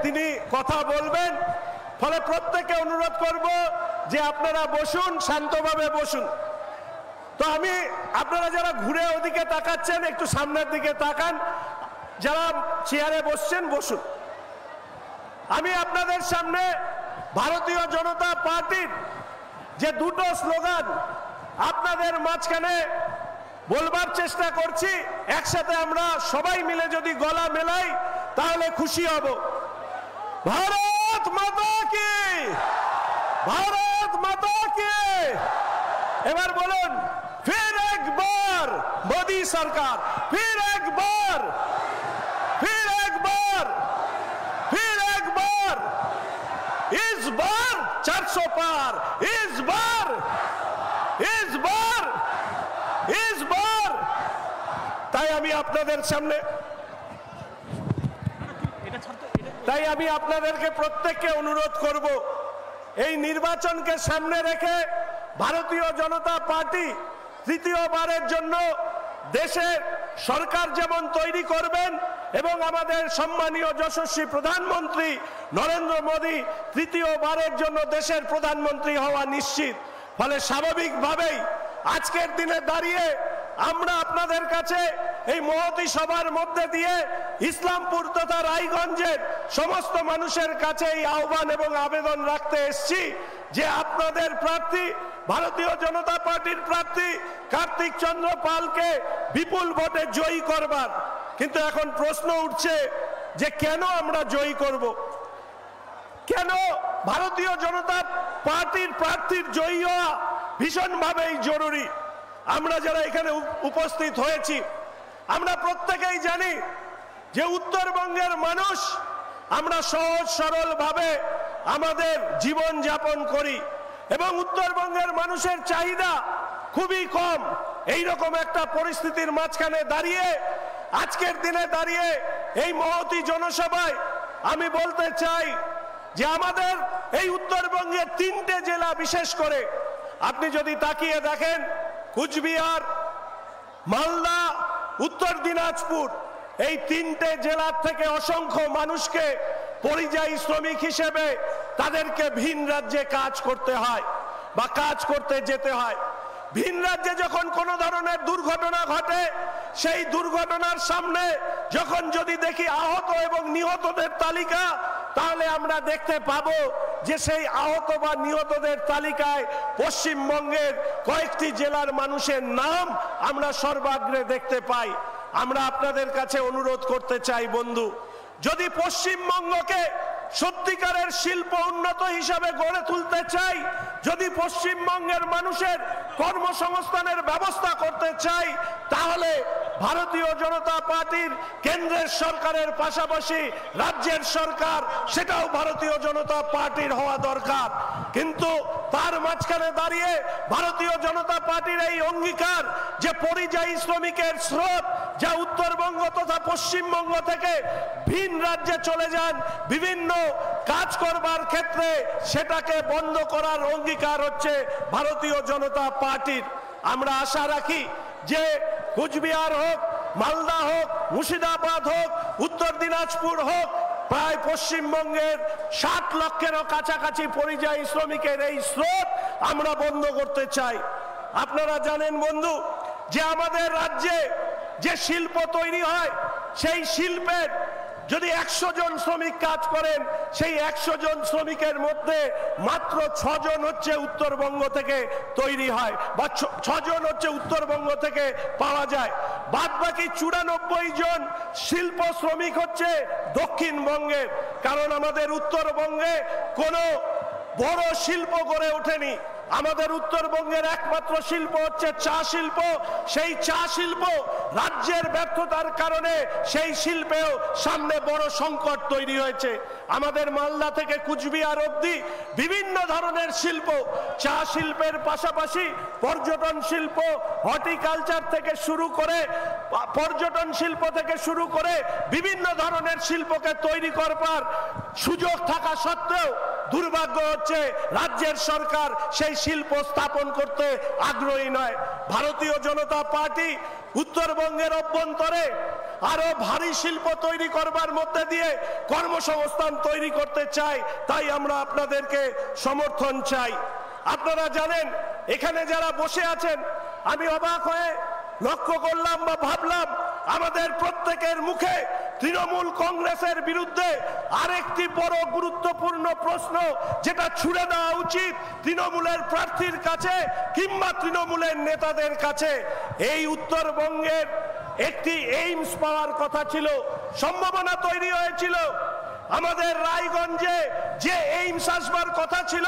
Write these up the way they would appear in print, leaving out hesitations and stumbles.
তিনি কথা বলবেন। ফলে প্রত্যেককে অনুরোধ করব যে আপনারা বসুন, শান্তভাবে বসুন। তো আমি আপনারা যারা ঘুরে ওদিকে তাকাচ্ছেন একটু সামনের দিকে তাকান, যারা চেয়ারে বসছেন বসুন। আমি আপনাদের সামনে ভারতীয় জনতা পার্টির যে দুটো স্লোগান আপনাদের মাঝখানে বলবার চেষ্টা করছি, একসাথে আমরা সবাই মিলে যদি গলা মেলাই তাহলে খুশি হব। ভারত মাতা কি, ভারত মাতা কি। এবার বলুন, ফির একবার মোदी सरकार, फिर एक बार, फिर एक बार, फिर एक बार, इस बार 400 पार, इस बार, इस बार, इस बार। তাই আমি আপনাদের সামনে, তাই আমি আপনাদেরকে প্রত্যেককে অনুরোধ করব, এই নির্বাচনকে সামনে রেখে ভারতীয় জনতা পার্টি তৃতীয়বারের জন্য দেশের সরকার যেমন তৈরি করবেন এবং আমাদের সম্মানীয় যশস্বী প্রধানমন্ত্রী নরেন্দ্র মোদী তৃতীয়বারের জন্য দেশের প্রধানমন্ত্রী হওয়া নিশ্চিত। ফলে স্বাভাবিকভাবেই আজকের দিনে দাঁড়িয়ে আমরা আপনাদের কাছে এই মহতী সভার মধ্যে দিয়ে ইসলামপুর তথা রায়গঞ্জের সমস্ত মানুষের কাছে এই আহ্বান এবং আবেদন রাখতে এসেছি যে আপনাদের প্রার্থী ভারতীয় জনতা পার্টির প্রার্থী কার্তিক চন্দ্র পালকে বিপুল ভোটে জয়ী করবার। কিন্তু এখন প্রশ্ন উঠছে যে কেন আমরা জয়ী করব, কেন ভারতীয় জনতা পার্টির প্রার্থীর জয়ী হওয়া ভীষণভাবেই জরুরি। আমরা যারা এখানে উপস্থিত হয়েছি আমরা প্রত্যেকেই জানি যে উত্তরবঙ্গের মানুষ আমরা সহজ সরল ভাবে আমাদের জীবন যাপন করি এবং উত্তরবঙ্গের মানুষের চাহিদা খুবই কম। এই রকম একটা পরিস্থিতির মাঝখানে দাঁড়িয়ে আজকের দিনে দাঁড়িয়ে এই মহতী জনসভায় আমি বলতে চাই যে আমাদের এই উত্তরবঙ্গের তিনটে জেলা, বিশেষ করে আপনি যদি তাকিয়ে দেখেন কুচবিহার, মালদা, উত্তর দিনাজপুর, এই তিনটে জেলার থেকে অসংখ্য মানুষকে পরিযায়ী শ্রমিক হিসেবে তাদেরকে ভিন রাজ্যে কাজ করতে হয় বা কাজ করতে যেতে হয়। ভিন রাজ্যে যখন কোনো ধরনের দুর্ঘটনা ঘটে সেই দুর্ঘটনার সামনে যখন যদি দেখি আহত এবং নিহতদের তালিকা, তাহলে আমরা দেখতে পাবো যে সেই আহত বা নিহতদের তালিকায় পশ্চিমবঙ্গের কয়েকটি জেলার মানুষের নাম আমরা সর্বাগ্রে দেখতে পাই। আমরা আপনাদের কাছে অনুরোধ করতে চাই বন্ধু, যদি পশ্চিমবঙ্গকে সত্যিকারের শিল্প উন্নত হিসাবে গড়ে তুলতে চাই, যদি পশ্চিমবঙ্গের মানুষের কর্মসংস্থানের ব্যবস্থা করতে চাই, তাহলে ভারতীয় জনতা পার্টির কেন্দ্রের সরকারের পাশাপাশি রাজ্যের সরকার সেটাও ভারতীয় জনতা পার্টির হওয়া দরকার। কিন্তু তার মাঝখানে দাঁড়িয়ে ভারতীয় জনতা পার্টির এই অঙ্গীকার যে পরিযায়ী শ্রমিকের স্রোত যা উত্তরবঙ্গ তথা পশ্চিমবঙ্গ থেকে ভিন রাজ্যে চলে যান বিভিন্ন কাজ করবার ক্ষেত্রে, সেটাকে বন্ধ করার অঙ্গীকার হচ্ছে ভারতীয় জনতা পার্টির। আমরা আশা রাখি যে কুচবিহার হোক, মালদা হোক, মুর্শিদাবাদ হোক, উত্তর দিনাজপুর হোক, প্রায় পশ্চিমবঙ্গের 60 লক্ষেরও কাছাকাছি পরিযায়ী শ্রমিকের এই স্রোত আমরা বন্ধ করতে চাই। আপনারা জানেন বন্ধু যে আমাদের রাজ্যে যে শিল্প তৈরি হয় সেই শিল্পের যদি 100 জন শ্রমিক কাজ করেন, সেই 100 জন শ্রমিকের মধ্যে মাত্র 6 জন হচ্ছে উত্তরবঙ্গ থেকে তৈরি হয় বা 6 জন হচ্ছে উত্তরবঙ্গ থেকে পাওয়া যায়। বাদ বাকি 94 জন শিল্প শ্রমিক হচ্ছে দক্ষিণবঙ্গের। কারণ আমাদের উত্তরবঙ্গে কোনো বড় শিল্প গড়ে ওঠেনি। আমাদের উত্তরবঙ্গের একমাত্র শিল্প হচ্ছে চা শিল্প। সেই চা শিল্প রাজ্যের ব্যর্থতার কারণে সেই শিল্পেও সামনে বড় সংকট তৈরি হয়েছে। আমাদের মালদা থেকে কুচবিহার অবধি বিভিন্ন ধরনের শিল্প, চা শিল্পের পাশাপাশি পর্যটন শিল্প, হর্টিকালচার থেকে শুরু করে পর্যটন শিল্প থেকে শুরু করে বিভিন্ন ধরনের শিল্পকে তৈরি করবার সুযোগ থাকা সত্ত্বেও দুর্ভাগ্য হচ্ছে রাজ্যের সরকার সেই শিল্প স্থাপন করতে আগ্রহী নয়। ভারতীয় জনতা পার্টি উত্তরবঙ্গের অভ্যন্তরে আরো ভারী শিল্প তৈরি করবার মধ্যে দিয়ে কর্মসংস্থান তৈরি করতে চাই। তাই আমরা আপনাদেরকে সমর্থন চাই। আপনারা জানেন এখানে যারা বসে আছেন, আমি অবাক হয়ে লক্ষ্য করলাম বা ভাবলাম আমাদের প্রত্যেকের মুখে তৃণমূল কংগ্রেসের বিরুদ্ধে আরেকটি বড় গুরুত্বপূর্ণ প্রশ্ন, যেটা ছুড়ে দেওয়া উচিত তৃণমূলের প্রার্থীর কাছে কিংবা তৃণমূলের নেতাদের কাছে। এই উত্তরবঙ্গের একটি এইমস পাওয়ার কথা ছিল, সম্ভাবনা তৈরি হয়েছিল। আমাদের রায়গঞ্জে যে এইমস আসবার কথা ছিল,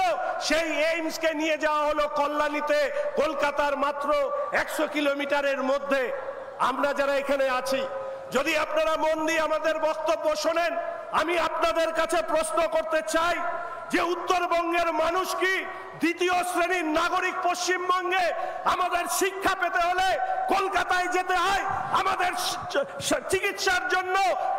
সেই এইমসকে নিয়ে যাওয়া হলো কল্যাণীতে, কলকাতার মাত্র 100 কিলোমিটারের মধ্যে। আমরা যারা এখানে আছি, যদি আপনারা মন দিয়ে আমাদের বক্তব্য শোনেন, আমি আপনাদের কাছে প্রশ্ন করতে চাই যে উত্তরবঙ্গের মানুষ কি দ্বিতীয় শ্রেণীর নাগরিক? পশ্চিমবঙ্গে আমাদের শিক্ষা পেতে হলে কলকাতায় যেতে হয়, আমাদের চিকিৎসার জন্য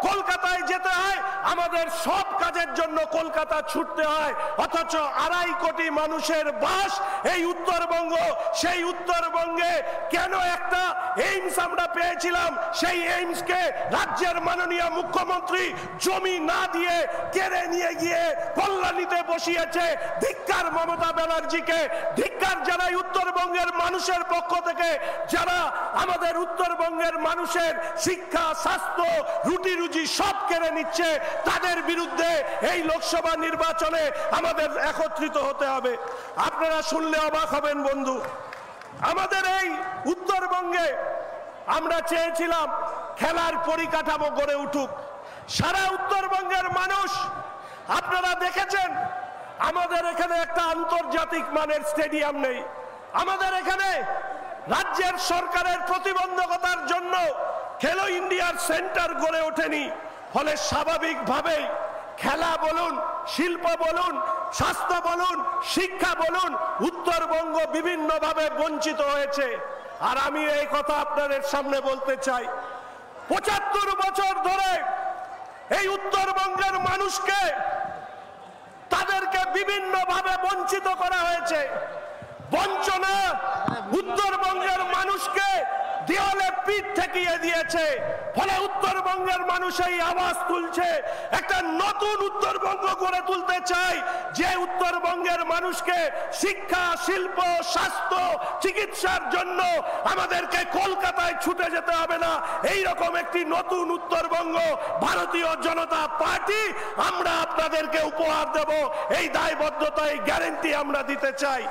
কলকাতায় যেতে হয়, আমাদের সব কাজের জন্য কলকাতা ছুটতে হয়। অথচ 2.5 কোটি মানুষের বাস এই উত্তরবঙ্গ। সেই উত্তরবঙ্গে কেন একটা এইমস আমরা পেয়েছিলাম, সেই এইমসকে রাজ্যের মাননীয় মুখ্যমন্ত্রী জমি না দিয়ে কেড়ে নিয়ে গিয়ে কল্যাণীতে বসিয়েছে। ধিক্কার মমতা ব্যানার্জিকে, ধিক্কার জানাই উত্তরবঙ্গের মানুষের পক্ষ থেকে, যারা আমাদের উত্তরবঙ্গের মানুষের শিক্ষা, স্বাস্থ্য, রুটি রুজি সব কেড়ে নিচ্ছে। তাদের বিরুদ্ধে এই লোকসভা নির্বাচনে আমাদের একত্রিত হতে হবে। আপনারা শুনলে অবাক হবেন বন্ধু, আমাদের এই উত্তরবঙ্গে আমরা চেয়েছিলাম খেলার পরিকাঠামো গড়ে উঠুক। সারা উত্তরবঙ্গের মানুষ, আপনারা দেখেছেন আমাদের এখানে একটা আন্তর্জাতিক মানের স্টেডিয়াম নেই। আমাদের এখানে রাজ্যের সরকারের প্রতিবন্ধকতার জন্য খেলো ইন্ডিয়ার সেন্টার গড়ে ওঠেনি। ফলে স্বাভাবিকভাবেই খেলা বলুন, শিল্প বলুন, স্বাস্থ্য বলুন, শিক্ষা বলুন, উত্তরবঙ্গ বিভিন্নভাবে বঞ্চিত হয়েছে। আর আমি এই কথা আপনাদের সামনে বলতে চাই, 75 বছর ধরে এই উত্তরবঙ্গের মানুষকে তাদেরকে বিভিন্নভাবে বঞ্চিত করা হয়েছে। বঞ্চনা উত্তরবঙ্গের মানুষকে দেওয়ালে পিঠ ঠেকিয়ে দিয়েছে। ফলে উত্তরবঙ্গের মানুষ এই আওয়াজ তুলছে, একটা নতুন উত্তরবঙ্গ গড়ে তুলতে চাই, যে উত্তরবঙ্গের মানুষকে শিক্ষা, শিল্প, স্বাস্থ্য, চিকিৎসার জন্য আমাদেরকে কলকাতায় ছুটে যেতে হবে না। এই রকম একটি নতুন উত্তরবঙ্গ ভারতীয় জনতা পার্টি আমরা আপনাদেরকে উপহার দেব। এই দায়বদ্ধতা, এই গ্যারান্টি আমরা দিতে চাই।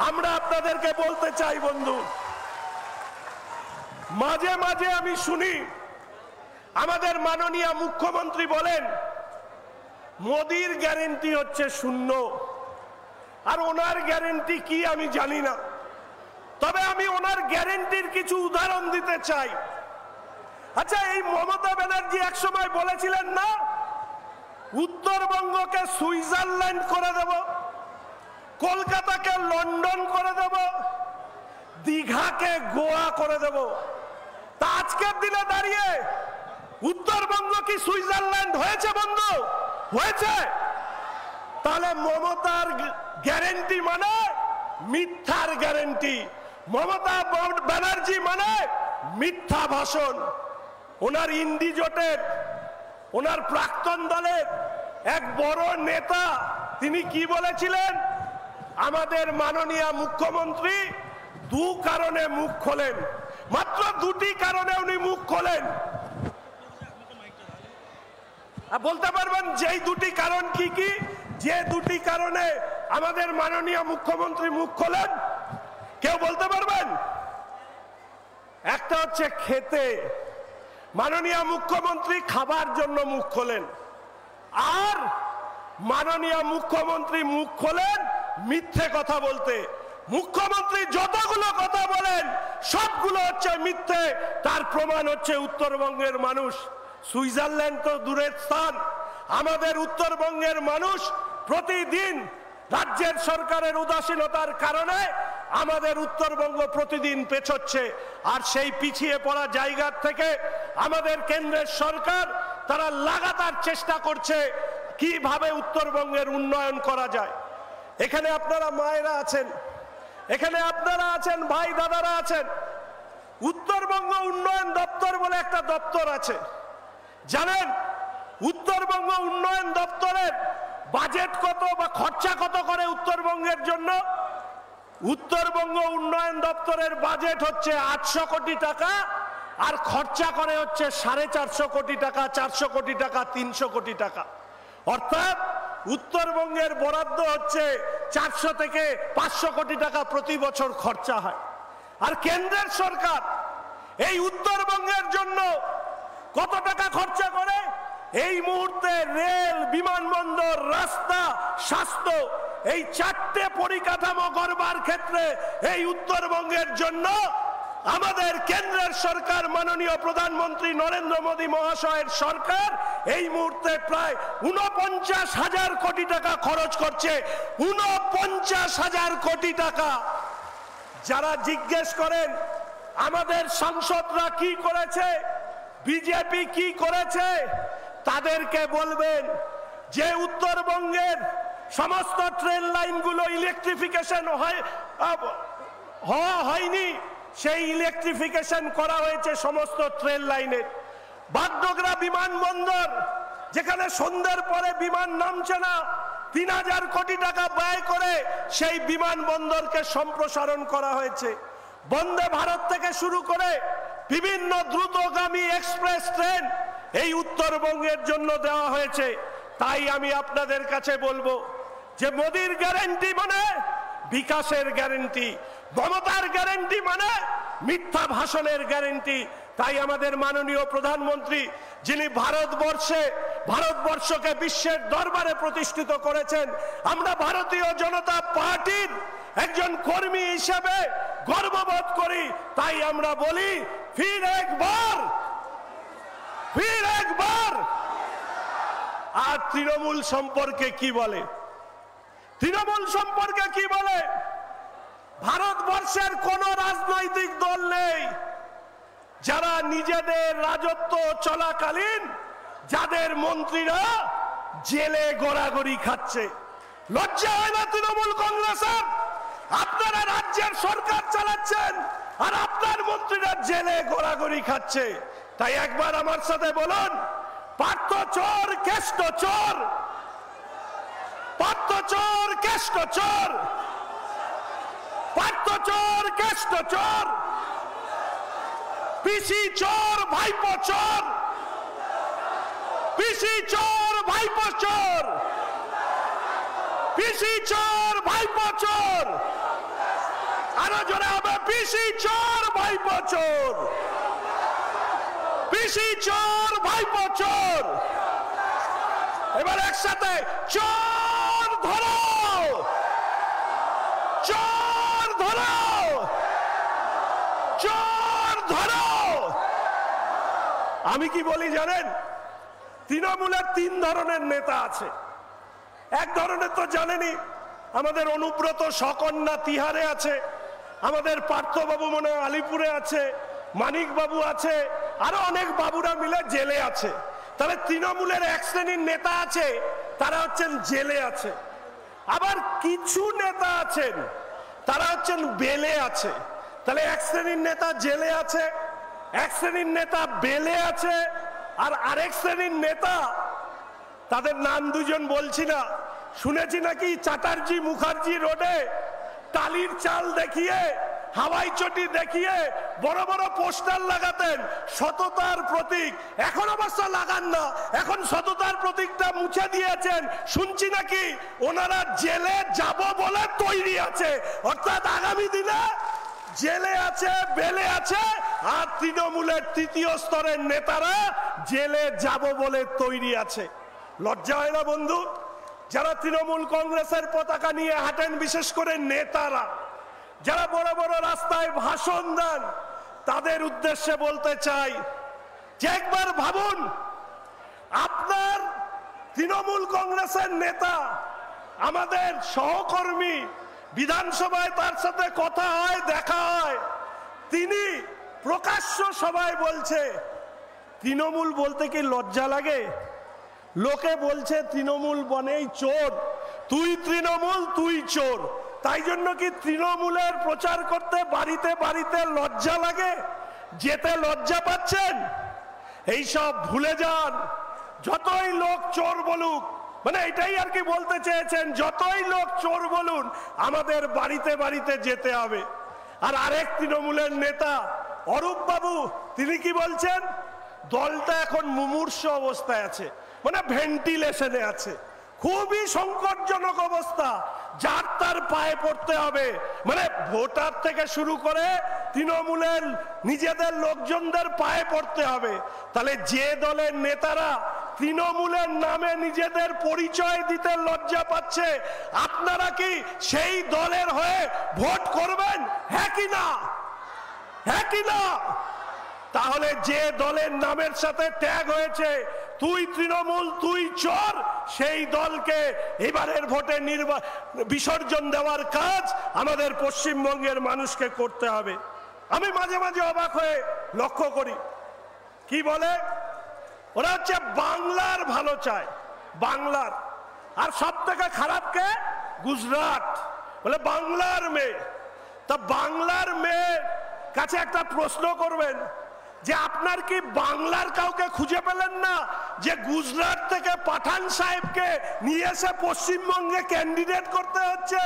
আমরা আপনাদেরকে বলতে চাই বন্ধু, মাঝে মাঝে আমি শুনি আমাদের মাননীয় মুখ্যমন্ত্রী বলেন মোদির গ্যারান্টি হচ্ছে 0, আর ওনার গ্যারান্টি কি আমি জানি না। তবে আমি ওনার গ্যারান্টির কিছু উদাহরণ দিতে চাই। আচ্ছা, এই মমতা ব্যানার্জি একসময় বলেছিলেন না, উত্তরবঙ্গকে সুইজারল্যান্ড করে দেব, কলকাতাকে লন্ডন করে দেব, দীঘাকে গোয়া করে দেব। তা আজকের দিনে দাঁড়িয়ে উত্তরবঙ্গ কি সুইজারল্যান্ড হয়েছে বন্ধু? হয়েছে? তাহলে মমতার গ্যারান্টি মানে মিথ্যার গ্যারান্টি, মমতা ব্যানার্জি মানে মিথ্যা ভাষণ। ওনার ইন্ডি জোটের, ওনার প্রাক্তন দলের এক বড় নেতা তিনি কি বলেছিলেন? আমাদের মাননীয় মুখ্যমন্ত্রী 2 কারণে মুখ খোলেন, মাত্র 2টি কারণে উনি মুখ খোলেন। বলতে পারবেন যেই 2টি কারণ কি কি? যে 2টি কারণে আমাদের মাননীয় মুখ্যমন্ত্রী মুখ খোলেন, কেউ বলতে পারবেন? একটা হচ্ছে খেতে, মাননীয় মুখ্যমন্ত্রী খাবার জন্য মুখ খোলেন। আর মাননীয় মুখ্যমন্ত্রী মুখ খোলেন মিথ্যে কথা বলতে। মুখ্যমন্ত্রী যতগুলো কথা বলেন সবগুলো হচ্ছে মিথ্যে। তার প্রমাণ হচ্ছে উত্তরবঙ্গের মানুষ। সুইজারল্যান্ড তো দূরের স্থান, আমাদের উত্তরবঙ্গের মানুষ প্রতিদিন রাজ্যের সরকারের উদাসীনতার কারণে আমাদের উত্তরবঙ্গ প্রতিদিন পেছচ্ছে। আর সেই পিছিয়ে পড়া জায়গা থেকে আমাদের কেন্দ্রের সরকার তারা লাগাতার চেষ্টা করছে কিভাবে উত্তরবঙ্গের উন্নয়ন করা যায়। এখানে আপনারা মায়েরা আছেন, এখানে আপনারা আছেন, ভাই দাদারা আছেন, উত্তরবঙ্গ উন্নয়ন দপ্তর বলে একটা দপ্তর আছে, জানেন উত্তরবঙ্গ উন্নয়ন দপ্তরের বাজেট কত বা খরচা কত করে উত্তরবঙ্গের জন্য? উত্তরবঙ্গ উন্নয়ন দপ্তরের বাজেট হচ্ছে 800 কোটি টাকা, আর খরচা করে হচ্ছে 450 কোটি টাকা, 400 কোটি টাকা, 300 কোটি টাকা। অর্থাৎ উত্তরবঙ্গের বরাদ্দ হচ্ছে 400 থেকে 500 কোটি টাকা প্রতি বছর খরচা হয়। আর কেন্দ্রের সরকার এই উত্তরবঙ্গের জন্য কত টাকা খরচা করে? এই মুহূর্তে রেল, বিমানবন্দর, রাস্তা, স্বাস্থ্য, এই 4টে পরিকাঠামো করবার ক্ষেত্রে এই উত্তরবঙ্গের জন্য আমাদের কেন্দ্রের সরকার, মাননীয় প্রধানমন্ত্রী নরেন্দ্র মোদী মহাশয়ের সরকার এই মুহূর্তে প্রায় 49,000 কোটি টাকা খরচ করছে। 49,000 কোটি টাকা। যারা জিজ্ঞেস করেন আমাদের সাংসদরা কি করেছে, বিজেপি কি করেছে, তাদেরকে বলবেন যে উত্তরবঙ্গের সমস্ত ট্রেন লাইনগুলো ইলেকট্রিফিকেশন হয়নি, সেই ইলেকট্রিফিকেশন করা হয়েছে সমস্ত ট্রেন লাইনের। বাগডোগরা বিমানবন্দর, যেখানে সন্ধ্যের পরে বিমান নামছে না, 3,000 কোটি টাকা ব্যয় করে সেই বিমানবন্দরকে সম্প্রসারণ করা হয়েছে। বন্দে ভারত থেকে শুরু করে বিভিন্ন দ্রুতগামী এক্সপ্রেস ট্রেন এই উত্তরবঙ্গের জন্য দেওয়া হয়েছে। তাই আমি আপনাদের কাছে বলবো যে মোদির গ্যারান্টি মানে বিকাশের গ্যারান্টি, মমতার গ্যারান্টি মানে মিথ্যা ভাষণের গ্যারান্টি। তাই আমাদের মাননীয় প্রধানমন্ত্রী, যিনি ভারতবর্ষকে বিশ্বের দরবারে প্রতিষ্ঠিত করেছেন, আমরা ভারতীয় জনতা পার্টির একজন কর্মী হিসেবে গর্ববোধ করি। তাই আমরা বলি ফির একবার। আর তৃণমূল সম্পর্কে কি বলে? তৃণমূল সম্পর্কে কি বলে? ভারতবর্ষের কোন রাজনৈতিক দল নেই যারা নিজেদের রাজত্ব চলাকালীন যাদের মন্ত্রীরা জেলে গড়াগড়ি খাচ্ছে। লজ্জা হয় না তৃণমূল কংগ্রেসের? আপনারা রাজ্যের সরকার চালাচ্ছেন আর আপনার মন্ত্রীরা জেলে গড়াগড়ি খাচ্ছে। তাই একবার আমার সাথে বলুন, পার্থ চোর, কেষ্ট চোর, পার্থ চোর, কেষ্ট চোর, পার্থ চোর, কেষ্ট চোর, পিসি চোর, ভাইপো চোর, পিসি চোর, ভাইপো চোর, পিসি চোর, ভাইপো চোর, আরো জোরে হবে, পিসি চোর, ভাইপো চোর, পিসি চোর, ভাইপো চোর। এবার একসাথে চোর ধরো, চোর ধরো, চোর ধরো। আমি কি বলি জানেন? তৃণমূলের 3 ধরনের নেতা আছে। এক ধরনের তো জানেনই, আমাদের অনুব্রত সকন্যা তিহারে আছে, আমাদের পার্থবাবু মনে হয় আলিপুরে আছে, মানিক বাবু আছে, আরো অনেক বাবুরা মিলে জেলে আছে। তাহলে তৃণমূলের এক শ্রেণীর নেতা আছে, তারা হচ্ছেন জেলে আছে। আবার কিছু নেতা আছেন তারা হচ্ছেন বেলে আছে। তাহলে এক শ্রেণীর নেতা জেলে আছে, এক শ্রেণীর নেতা বেলে আছে, আর আরেক শ্রেণীর নেতা, তাদের নাম দুজন বলছি না, শুনেছি নাকি চ্যাটার্জি মুখার্জি রোডে টালির চাল দেখিয়ে, হাওয়াই চটি দেখিয়ে বড় বড় পোস্টার লাগাতেন সততার প্রতীক। এখন অবশ্য লাগান না, এখন সততার প্রতীকটা মুছে দিয়েছেন। শুনছি নাকি ওনারা জেলে যাব বলে তৈরি আছে। অর্থাৎ আগামী দিনে জেলে আছে, বেলে আছে, আর তৃণমূলের 3য় স্তরের নেতারা জেলে যাব বলে তৈরি আছে। লজ্জা হয় না বন্ধু? যারা তৃণমূল কংগ্রেসের পতাকা নিয়ে হাঁটেন, বিশেষ করে নেতারা যারা বড় বড় রাস্তায় ভাষণ দেন, তাদের উদ্দেশ্যে বলতে চাই যে একবার ভাবুন, আপনার তৃণমূল কংগ্রেসের নেতা, আমাদের সহকর্মী, বিধানসভায় তার সাথে কথা হয়, দেখা হয়, তিনি প্রকাশ্য সভায় বলছে তৃণমূল বলতে কি লজ্জা লাগে? লোকে বলছে তৃণমূল বনেই চোর, তুই তৃণমূল, তুই চোর। তাই জন্য কি তৃণমূলের প্রচার করতে বাড়িতে বাড়িতে লজ্জা লাগে? যেতে লজ্জা পাচ্ছেন? এইসব ভুলে যান। যতই লোক চোর বলুক, মানে এটাই আর কি বলতে চেয়েছেন, যতই লোক চোর বলুন আমাদের বাড়িতে বাড়িতে যেতে হবে। আর আরেক তৃণমূলের নেতা অরূপ বাবু, তিনি কি বলছেন? দলটা এখন মুমূর্ষ অবস্থায় আছে, মানে ভেন্টিলেশনে আছে, খুবই সংকটজনক অবস্থা, যার তার পায়ে পড়তে হবে। মানে ভোটার থেকে শুরু করে তৃণমূলের নিজেদের লোকজনদের পায়ে পড়তে হবে। তাহলে যে দলের নেতারা তৃণমূলের নামে নিজেদের পরিচয় দিতে লজ্জা পাচ্ছে, আপনারা কি সেই দলের হয়ে ভোট করবেন? হ্যাঁ কি না? হ্যাঁ কি না? তাহলে যে দলের নামের সাথে ট্যাগ হয়েছে তুই তৃণমূল, তুই চোর, সেই দলকে এবারের ভোটে বিসর্জন দেওয়ার কাজ আমাদের পশ্চিমবঙ্গের মানুষকে করতে হবে। আমি মাঝে মাঝে অবাক হয়ে লক্ষ্য করি, কি বলে ওরা হচ্ছে বাংলার ভালো চায়, বাংলার। আর সব থেকে খারাপ কে? গুজরাট। বলে বাংলার মেয়ে। তা বাংলার মেয়ের কাছে একটা প্রশ্ন করবেন যে আপনার কি বাংলার কাউকে খুঁজে পেলেন না যে গুজরাট থেকে পাঠান সাহেবকে নিয়ে এসে পশ্চিমবঙ্গে ক্যান্ডিডেট করতে হচ্ছে?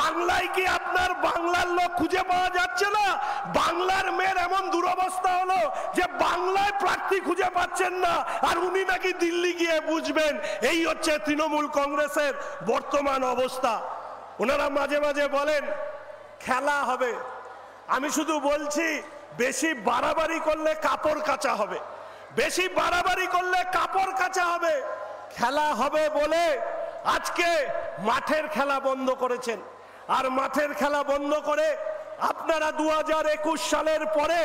বাংলায় কি আপনার বাংলার লোক খুঁজে পাওয়া যাচ্ছে না? বাংলার মেয়ের এমন দুরবস্থা হলো যে বাংলায় প্রার্থী খুঁজে পাচ্ছেন না, আর উনি নাকি দিল্লি গিয়ে বুঝবেন। এই হচ্ছে তৃণমূল কংগ্রেসের বর্তমান অবস্থা। ওনারা মাঝে মাঝে বলেন খেলা হবে। আমি শুধু বলছি বেশি বাড়াবাড়ি করলে কাপড় কাচা হবে, বেশি বাড়াবাড়ি করলে কাপড় কাচা হবে। খেলা হবে বলে আজকে মাঠের খেলা বন্ধ করেছেন, আর মাঠের খেলা বন্ধ করে আপনারা 2021 সালের পরে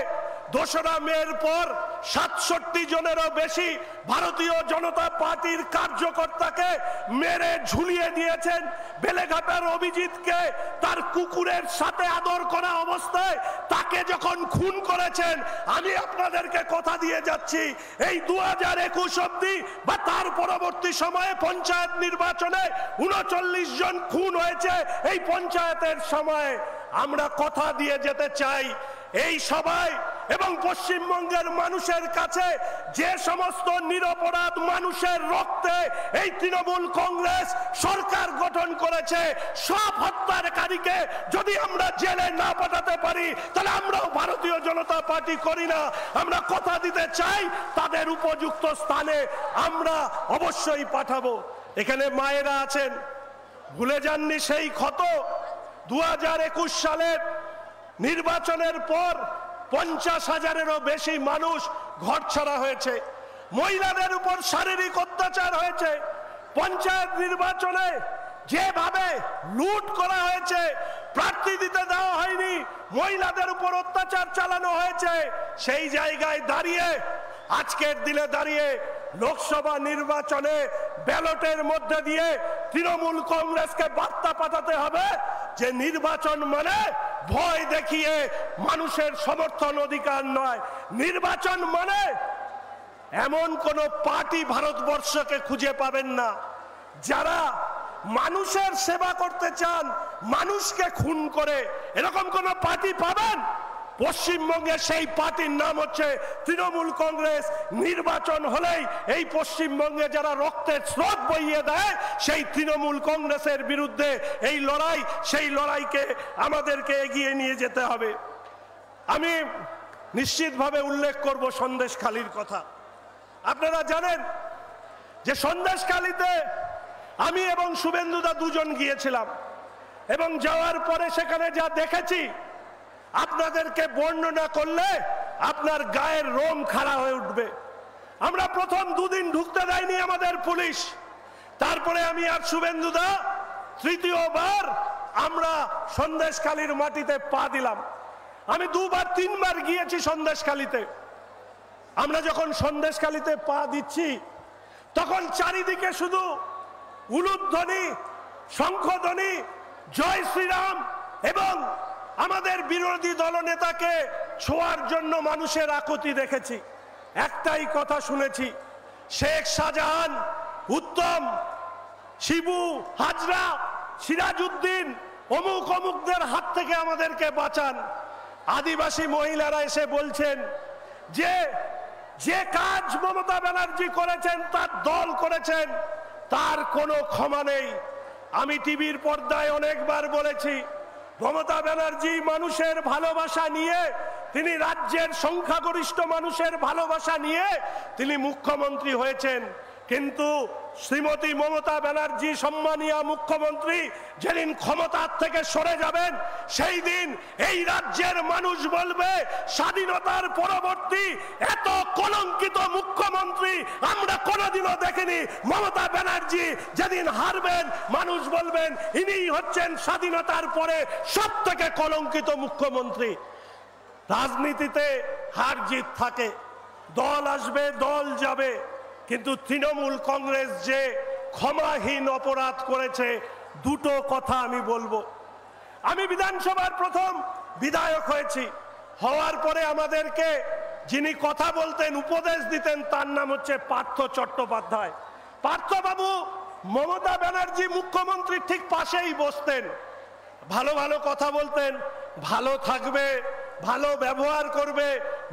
2রা মের পর 67 জনেরও বেশি ভারতীয় জনতা পার্টির কার্যকর্তাকে মেরে ঝুলিয়ে দিয়েছেন। বেলেঘাটার অভিজিৎকে তার কুকুরের সাথে আদর করা অবস্থায় তাকে যখন খুন করেছেন, আমি আপনাদেরকে কথা দিয়ে যাচ্ছি এই 2021 অবধি বা তার পরবর্তী সময়ে পঞ্চায়েত নির্বাচনে 39 জন খুন হয়েছে। এই পঞ্চায়েতের সময় আমরা কথা দিয়ে যেতে চাই এই সবাই এবং পশ্চিমবঙ্গের মানুষের কাছে যে সমস্ত নিরপরাধ মানুষের রক্তে এই তৃণমূল কংগ্রেস সরকার গঠন করেছে, সব হত্যাকারীকে যদি আমরা জেলে না পাঠাতে পারি তাহলে আমরাও ভারতীয় জনতা পার্টি করি না। আমরা কথা দিতে চাই তাদের উপযুক্ত স্থানে আমরা অবশ্যই পাঠাবো। এখানে মায়েরা আছেন, ভুলে যাননি সেই ক্ষত। 2021 সালের নির্বাচনের পর 50,000-এরও বেশি মানুষ ঘরছাড়া হয়েছে, মহিলাদের উপর শারীরিক অত্যাচার হয়েছে। পঞ্চায়েত নির্বাচনে যেভাবে লুট করা হয়েছে, প্রার্থী দিতে দেওয়া হয়নি, মহিলাদের উপর অত্যাচার চালানো হয়েছে, সেই জায়গায় দাঁড়িয়ে আজকের দিনে দাঁড়িয়ে লোকসভা নির্বাচনে ব্যালটের মধ্যে দিয়ে তৃণমূল কংগ্রেসকে বার্তা পাঠাতে হবে যে নির্বাচন মানে ভয় দেখিয়ে মানুষের সমর্থন অধিকার নয়। নির্বাচন মানে এমন কোন পার্টি ভারতবর্ষকে খুঁজে পাবেন না যারা মানুষের সেবা করতে চান, মানুষকে খুন করে, এরকম কোন পার্টি পাবেন? পশ্চিমবঙ্গে সেই পার্টির নাম হচ্ছে তৃণমূল কংগ্রেস। নির্বাচন হলেই এই পশ্চিমবঙ্গে যারা রক্তের স্রোত বইয়ে দেয় সেই তৃণমূল কংগ্রেসের বিরুদ্ধে এই লড়াই, সেই লড়াইকে আমাদেরকে এগিয়ে নিয়ে যেতে হবে। আমি নিশ্চিতভাবে উল্লেখ করব সন্দেশখালির কথা। আপনারা জানেন যে সন্দেশখালিতে আমি এবং শুভেন্দুদা দুজন গিয়েছিলাম এবং যাওয়ার পরে সেখানে যা দেখেছি আপনাদেরকে বর্ণনা করলে আপনার গায়ের রোম খাড়া হয়ে উঠবে। আমরা প্রথম 2 দিন ঢুকতে দেয়নি আমাদের পুলিশ, তারপরে আমি আর শুভেন্দুদা তৃতীয়বার আমরা সন্দেশখালির মাটিতে পা দিলাম। আমি 2-3 বার গিয়েছি সন্দেশখালিতে। আমরা যখন সন্দেশখালিতে পা দিচ্ছি তখন চারিদিকে শুধু উলুধ্বনি, শঙ্খধ্বনি, জয় শ্রীরাম এবং আমাদের বিরোধী দলনেতাকে ছোঁয়ার জন্য মানুষের আকুতি দেখেছি। একটাই কথা শুনেছি, শেখ শাহজাহান, উত্তম, শিবু, হাজরা, সিরাজউদ্দিন অমুক অমুকদের হাত থেকে আমাদেরকে বাঁচান। আদিবাসী মহিলারা এসে বলছেন যে যে কাজ মমতা ব্যানার্জি করেছেন, তার দল করেছেন, তার কোনো ক্ষমা নেই। আমি টিভির পর্দায় অনেকবার বলেছি, মমতা ব্যানার্জি মানুষের ভালোবাসা নিয়ে, তিনি রাজ্যের সংখ্যাগরিষ্ঠ মানুষের ভালোবাসা নিয়ে তিনি মুখ্যমন্ত্রী হয়েছেন। কিন্তু শ্রীমতী মমতা ব্যানার্জি সম্মানীয় মুখ্যমন্ত্রী যেদিন ক্ষমতার থেকে সরে যাবেন, সেই দিন এই রাজ্যের মানুষ বলবে স্বাধীনতার পরবর্তী এত কলঙ্কিত মুখ্যমন্ত্রী আমরা কোনোদিনও দেখিনি। মমতা ব্যানার্জি যেদিন হারবেন, মানুষ বলবেন ইনিই হচ্ছেন স্বাধীনতার পরে সবথেকে কলঙ্কিত মুখ্যমন্ত্রী। রাজনীতিতে হার জিত থাকে, দল আসবে দল যাবে, কিন্তু তৃণমূল কংগ্রেস যে ক্ষমাহীন অপরাধ করেছে, দুটো কথা আমি বলবো। আমি বিধানসভার প্রথম বিধায়ক হয়েছি, হওয়ার পরে আমাদেরকে যিনি কথা বলতেন, উপদেশ দিতেন, তার নাম হচ্ছে পার্থ চট্টোপাধ্যায়। পার্থবাবু মমতা ব্যানার্জি মুখ্যমন্ত্রীর ঠিক পাশেই বসতেন, ভালো ভালো কথা বলতেন, ভালো থাকবে, ভালো ব্যবহার করবে,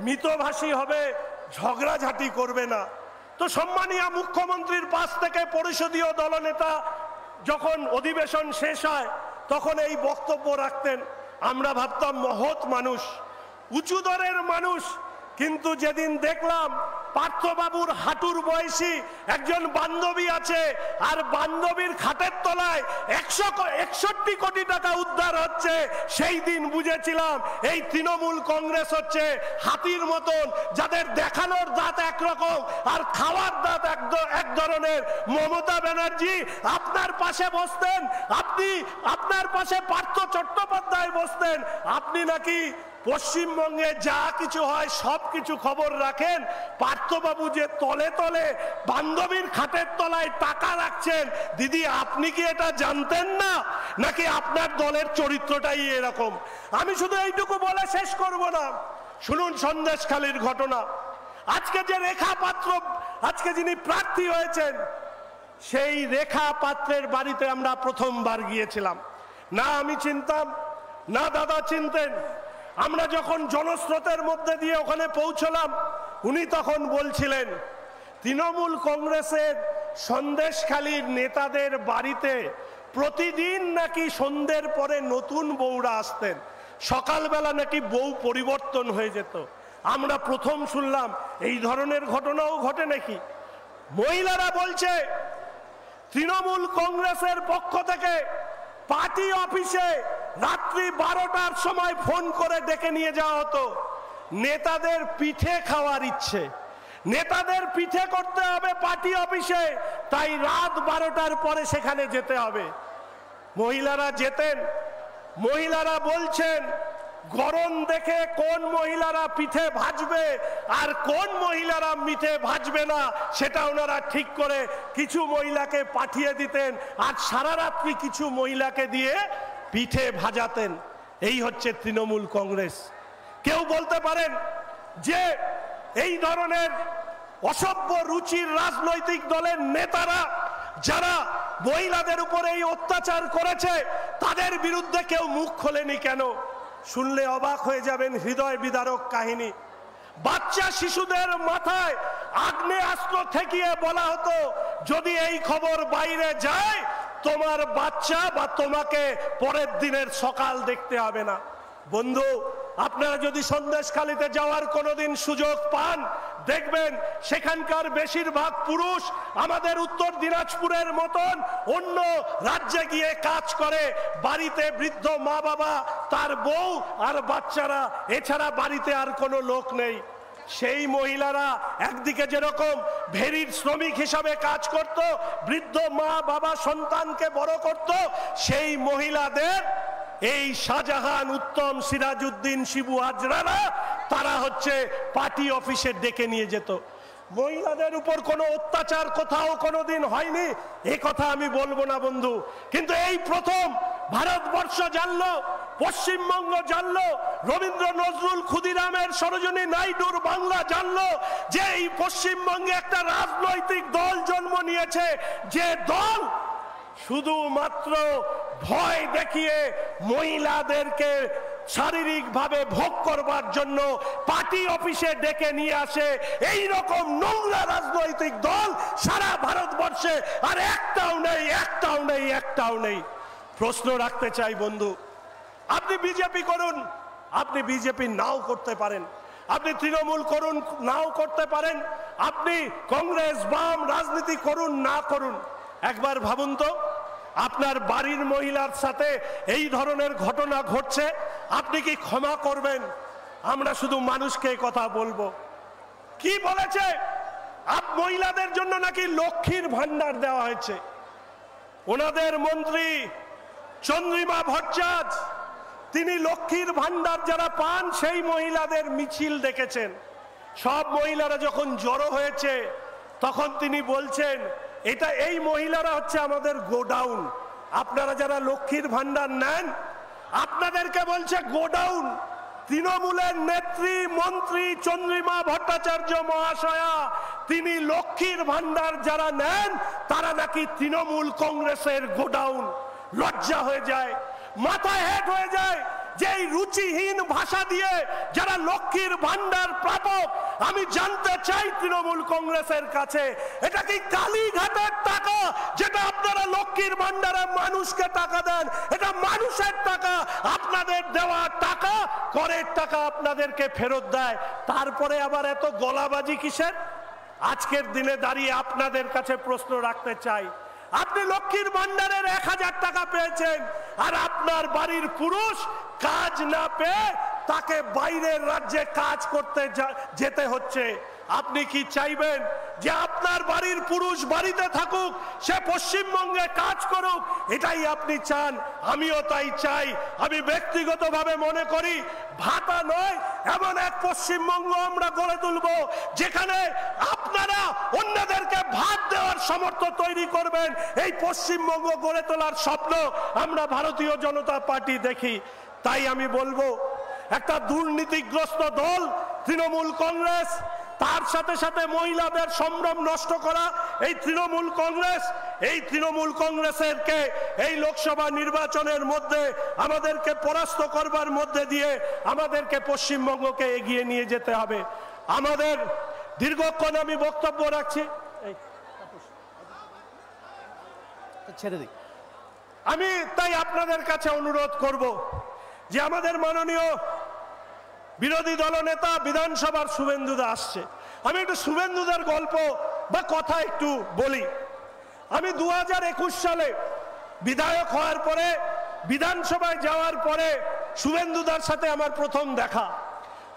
মিতভাষী হবে, ঝগড়াঝাটি করবে না। তো সম্মানীয় মুখ্যমন্ত্রীর পাশ থেকে পরিষদীয় দলনেতা যখন অধিবেশন শেষ হয় তখন এই বক্তব্য রাখতেন। আমরা ভাবতাম মহৎ মানুষ, উঁচু দরের মানুষ। কিন্তু যেদিন দেখলাম পার্থবাবুর হাঁটুর বয়সী একজন বান্ধবী আছে, আর বান্ধবীর খাটের তলায় 161 কোটি টাকা উদ্ধার হচ্ছে, সেই দিন বুঝেছিলাম এই তৃণমূল কংগ্রেস হচ্ছে হাতির মতন, যাদের দেখানোর দাঁত একরকম আর খাওয়ার দাঁত এক ধরনের। মমতা ব্যানার্জি আপনার পাশে বসতেন, আপনার পাশে পার্থ চট্টোপাধ্যায় বসতেন, আপনি নাকি পশ্চিমবঙ্গে যা কিছু হয় সব কিছু খবর রাখেন। পার্থবাবু যে তলে তলে বান্ধবীর খাটের তলায় টাকা রাখছেন, দিদি আপনি কি এটা জানতেন না, নাকি আপনার দলের চরিত্রটাই এরকম? আমি শুধু এইটুকু বলে শেষ করব না, শুনুন সন্দেশখালীর ঘটনা। আজকে যে রেখা পাত্র, আজকে যিনি প্রার্থী হয়েছেন, সেই রেখা পাত্রের বাড়িতে আমরা প্রথমবার গিয়েছিলাম। না আমি চিনতাম, না দাদা চিনতেন। আমরা যখন জনস্রোতের মধ্যে দিয়ে ওখানে পৌঁছলাম, উনি তখন বলছিলেন তৃণমূল কংগ্রেসের সন্দেশখালীর নেতাদের বাড়িতে প্রতিদিন নাকি সন্ধ্যের পরে নতুন বউরা আসতেন, সকালবেলা নাকি বউ পরিবর্তন হয়ে যেত। আমরা প্রথম শুনলাম এই ধরনের ঘটনাও ঘটে নাকি। মহিলারা বলছে তৃণমূল কংগ্রেসের পক্ষ থেকে পার্টি অফিসে রাত্রি 12টার সময় ফোন করে ডেকে নিয়ে যাওয়া হতো। নেতাদের পিঠে খাওয়ার ইচ্ছে, নেতাদের পিঠে করতে হবে পার্টি অফিসে, তাই রাত 12টার পরে সেখানে যেতে হবে। মহিলারা যেতেন, মহিলারা বলছেন গরম দেখে কোন মহিলারা পিঠে ভাজবে আর কোন মহিলারা মিঠে ভাজবে না সেটা ওনারা ঠিক করে কিছু মহিলাকে পাঠিয়ে দিতেন, আর সারা রাত্রি কিছু মহিলাকে দিয়ে পিঠে ভাজাতেন। এই হচ্ছে তৃণমূল কংগ্রেস। কেউ বলতে পারেন যে এই ধরনের অসভ্য রুচির রাজনৈতিক দলের নেতারা যারা মহিলাদের উপরে এই অত্যাচার করেছে, তাদের বিরুদ্ধে কেউ মুখ খোলেনি কেন? শুনলে অবাক হয়ে যাবেন, হৃদয় বিদারক কাহিনী। বাচ্চা শিশুদের মাথায় আগ্নেয়াস্ত্র ঠেকিয়ে বলা হতো যদি এই খবর বাইরে যায় তোমার বাচ্চা বা তোমাকে পরের দিনের সকাল দেখতে হবে না। বন্ধু, আপনারা যদি সন্দেশখালীতে যাওয়ার কোনোদিন সুযোগ পান, দেখবেন সেখানকার বেশিরভাগ পুরুষ আমাদের উত্তর দিনাজপুরের মতন অন্য রাজ্যে গিয়ে কাজ করে। বাড়িতে বৃদ্ধ মা বাবা, তার বউ আর বাচ্চারা, এছাড়া বাড়িতে আর কোনো লোক নেই। সেই মহিলারা একদিকে যেরকম ভেরির শ্রমিক হিসাবে কাজ করত, বৃদ্ধ মা বাবা সন্তানকে বড় করত, সেই মহিলাদের এই শাহজাহান, উত্তম, সিরাজউদ্দিন, শিবু হাজরারা তারা হচ্ছে পার্টি অফিসে ডেকে নিয়ে যেত। মহিলাদের উপর কোনো অত্যাচার কোথাও কোনোদিন হয়নি এ কথা আমি বলবো না বন্ধু, কিন্তু এই প্রথম ভারতবর্ষ জানলো, পশ্চিমবঙ্গ জানলো, রবীন্দ্র নজরুল ক্ষুদিরামের সরোজিনী নাইডুর বাংলা জানলো যে এই পশ্চিমবঙ্গে একটা রাজনৈতিক দল জন্ম নিয়েছে, যে দল শুধুমাত্র ভয় দেখিয়ে মহিলাদেরকে শারীরিকভাবে ভোগ করবার জন্য পার্টি অফিসে ডেকে নিয়ে আসে এই রকম নোংরা রাজনৈতিক দল সারা ভারতবর্ষে আর একটাও নেই, একটাও নেই, একটাও নেই। প্রশ্ন রাখতে চাই বন্ধু, আপনি বিজেপি করুন, আপনি বিজেপি নাও করতে পারেন, আপনি তৃণমূল করুন নাও করতে পারেন, আপনি কংগ্রেস বাম রাজনীতি করুন না করুন, একবার ভাবুন তো আপনার বাড়ির মহিলার সাথে এই ধরনের ঘটনা ঘটছে, আপনি কি ক্ষমা করবেন? আমরা শুধু মানুষকে কথা বলবো। কি বলেছে? মহিলাদের জন্য নাকি লক্ষ্মীর ভান্ডার দেওয়া হয়েছে। ওনাদের মন্ত্রী চন্দ্রিমা ভট্টাচার্য তিনি লক্ষ্মীর ভান্ডার যারা পান সেই মহিলাদের মিছিল দেখেছেন। সব মহিলারা যখন জড়ো হয়েছে তখন তিনি বলছেন এটা এই মহিলারা হচ্ছে আমাদের গোডাউন, আপনারা যারা লক্ষ্মীর ভান্ডার নেন আপনাদেরকে বলছে গোডাউন। তৃণমূলের নেত্রী মন্ত্রী চন্দ্রিমা ভট্টাচার্য মহাশয়া তিনি লক্ষ্মীর ভান্ডার যারা নেন তারা নাকি তৃণমূল কংগ্রেসের গোডাউন। লজ্জা হয়ে যায়, মাথায় হেট হয়ে যায় যে এই রুচিহীন ভাষা দিয়ে যারা লক্ষ্মীর ভান্ডার প্রাপক, আমি জানতে চাই তৃণমূল কংগ্রেসের কাছে এটা কি কালীঘাটের টাকা যেটা আপনারা লক্ষ্মীর ভান্ডারে মানুষকে টাকা দেন? এটা মানুষের টাকা, আপনাদের দেওয়া টাকা, করের টাকা আপনাদেরকে ফেরত দেয়, তারপরে আবার এত গলাবাজি কিসের? আজকের দিনে দাঁড়িয়ে আপনাদের কাছে প্রশ্ন রাখতে চাই, আপনি লক্ষ্মীর ভান্ডারের 1000 টাকা পেয়েছেন আর আপনার বাড়ির পুরুষ কাজ না পেয়ে তাকে বাইরের রাজ্যে কাজ করতে যেতে হচ্ছে, আপনি কি চাইবেন যে আপনার বাড়ির পুরুষ বাড়িতে থাকুক, সে পশ্চিমবঙ্গে কাজ করুক? এটাই আপনি চান, আমিও তাই চাই। আমি ব্যক্তিগতভাবে মনে করি ভাতা নয় এমন এক পশ্চিমবঙ্গ আমরা গড়ে তুলব যেখানে আপনারা অন্যদেরকে ভাত দেওয়ার সামর্থ্য তৈরি করবেন। এই পশ্চিমবঙ্গ গড়ে তোলার স্বপ্ন আমরা ভারতীয় জনতা পার্টি দেখি। তাই আমি বলবো একটা দুর্নীতিগ্রস্ত দল তৃণমূল কংগ্রেস, তার সাথে সাথে মহিলাদের সম্ভ্রম নষ্ট করা এই তৃণমূল কংগ্রেস, এই তৃণমূল কংগ্রেসেরকে এই লোকসভা নির্বাচনের মধ্যে আমাদেরকে পরাস্ত করবার মধ্যে দিয়ে আমাদেরকে পশ্চিমবঙ্গকে এগিয়ে নিয়ে যেতে হবে। আমাদের দীর্ঘক্ষণ আমি বক্তব্য রাখছি, ছেড়ে দিই। আমি তাই আপনাদের কাছে অনুরোধ করব যে আমাদের মাননীয় বিরোধী দলনেতা বিধানসভার শুভেন্দুদা আসছে, আমি একটু শুভেন্দুদার গল্প বা কথা একটু বলি। আমি 2021 সালে বিধায়ক হওয়ার পরে বিধানসভায় যাওয়ার পরে শুভেন্দুদার সাথে আমার প্রথম দেখা।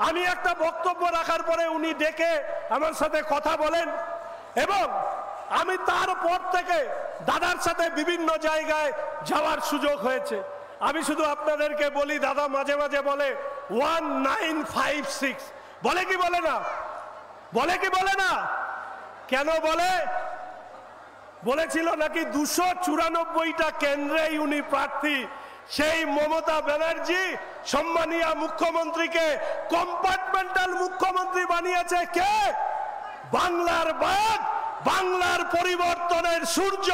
আমি একটা বক্তব্য রাখার পরে উনি ডেকে আমার সাথে কথা বলেন এবং আমি তারপর থেকে দাদার সাথে বিভিন্ন জায়গায় যাওয়ার সুযোগ হয়েছে। আমি শুধু আপনাদেরকে বলি, দাদা মাঝে মাঝে বলে 1956, বলে কি বলে না? বলে কি বলে না? কেন বলে? বলেছিল নাকি 294টা কেন্দ্রেই উনি প্রার্থী। সেই মমতা ব্যানার্জি সম্মানীয় মুখ্যমন্ত্রীকে কম্পার্টমেন্টাল মুখ্যমন্ত্রী বানিয়েছে কে? বাংলার বাঘ, বাংলার পরিবর্তনের সূর্য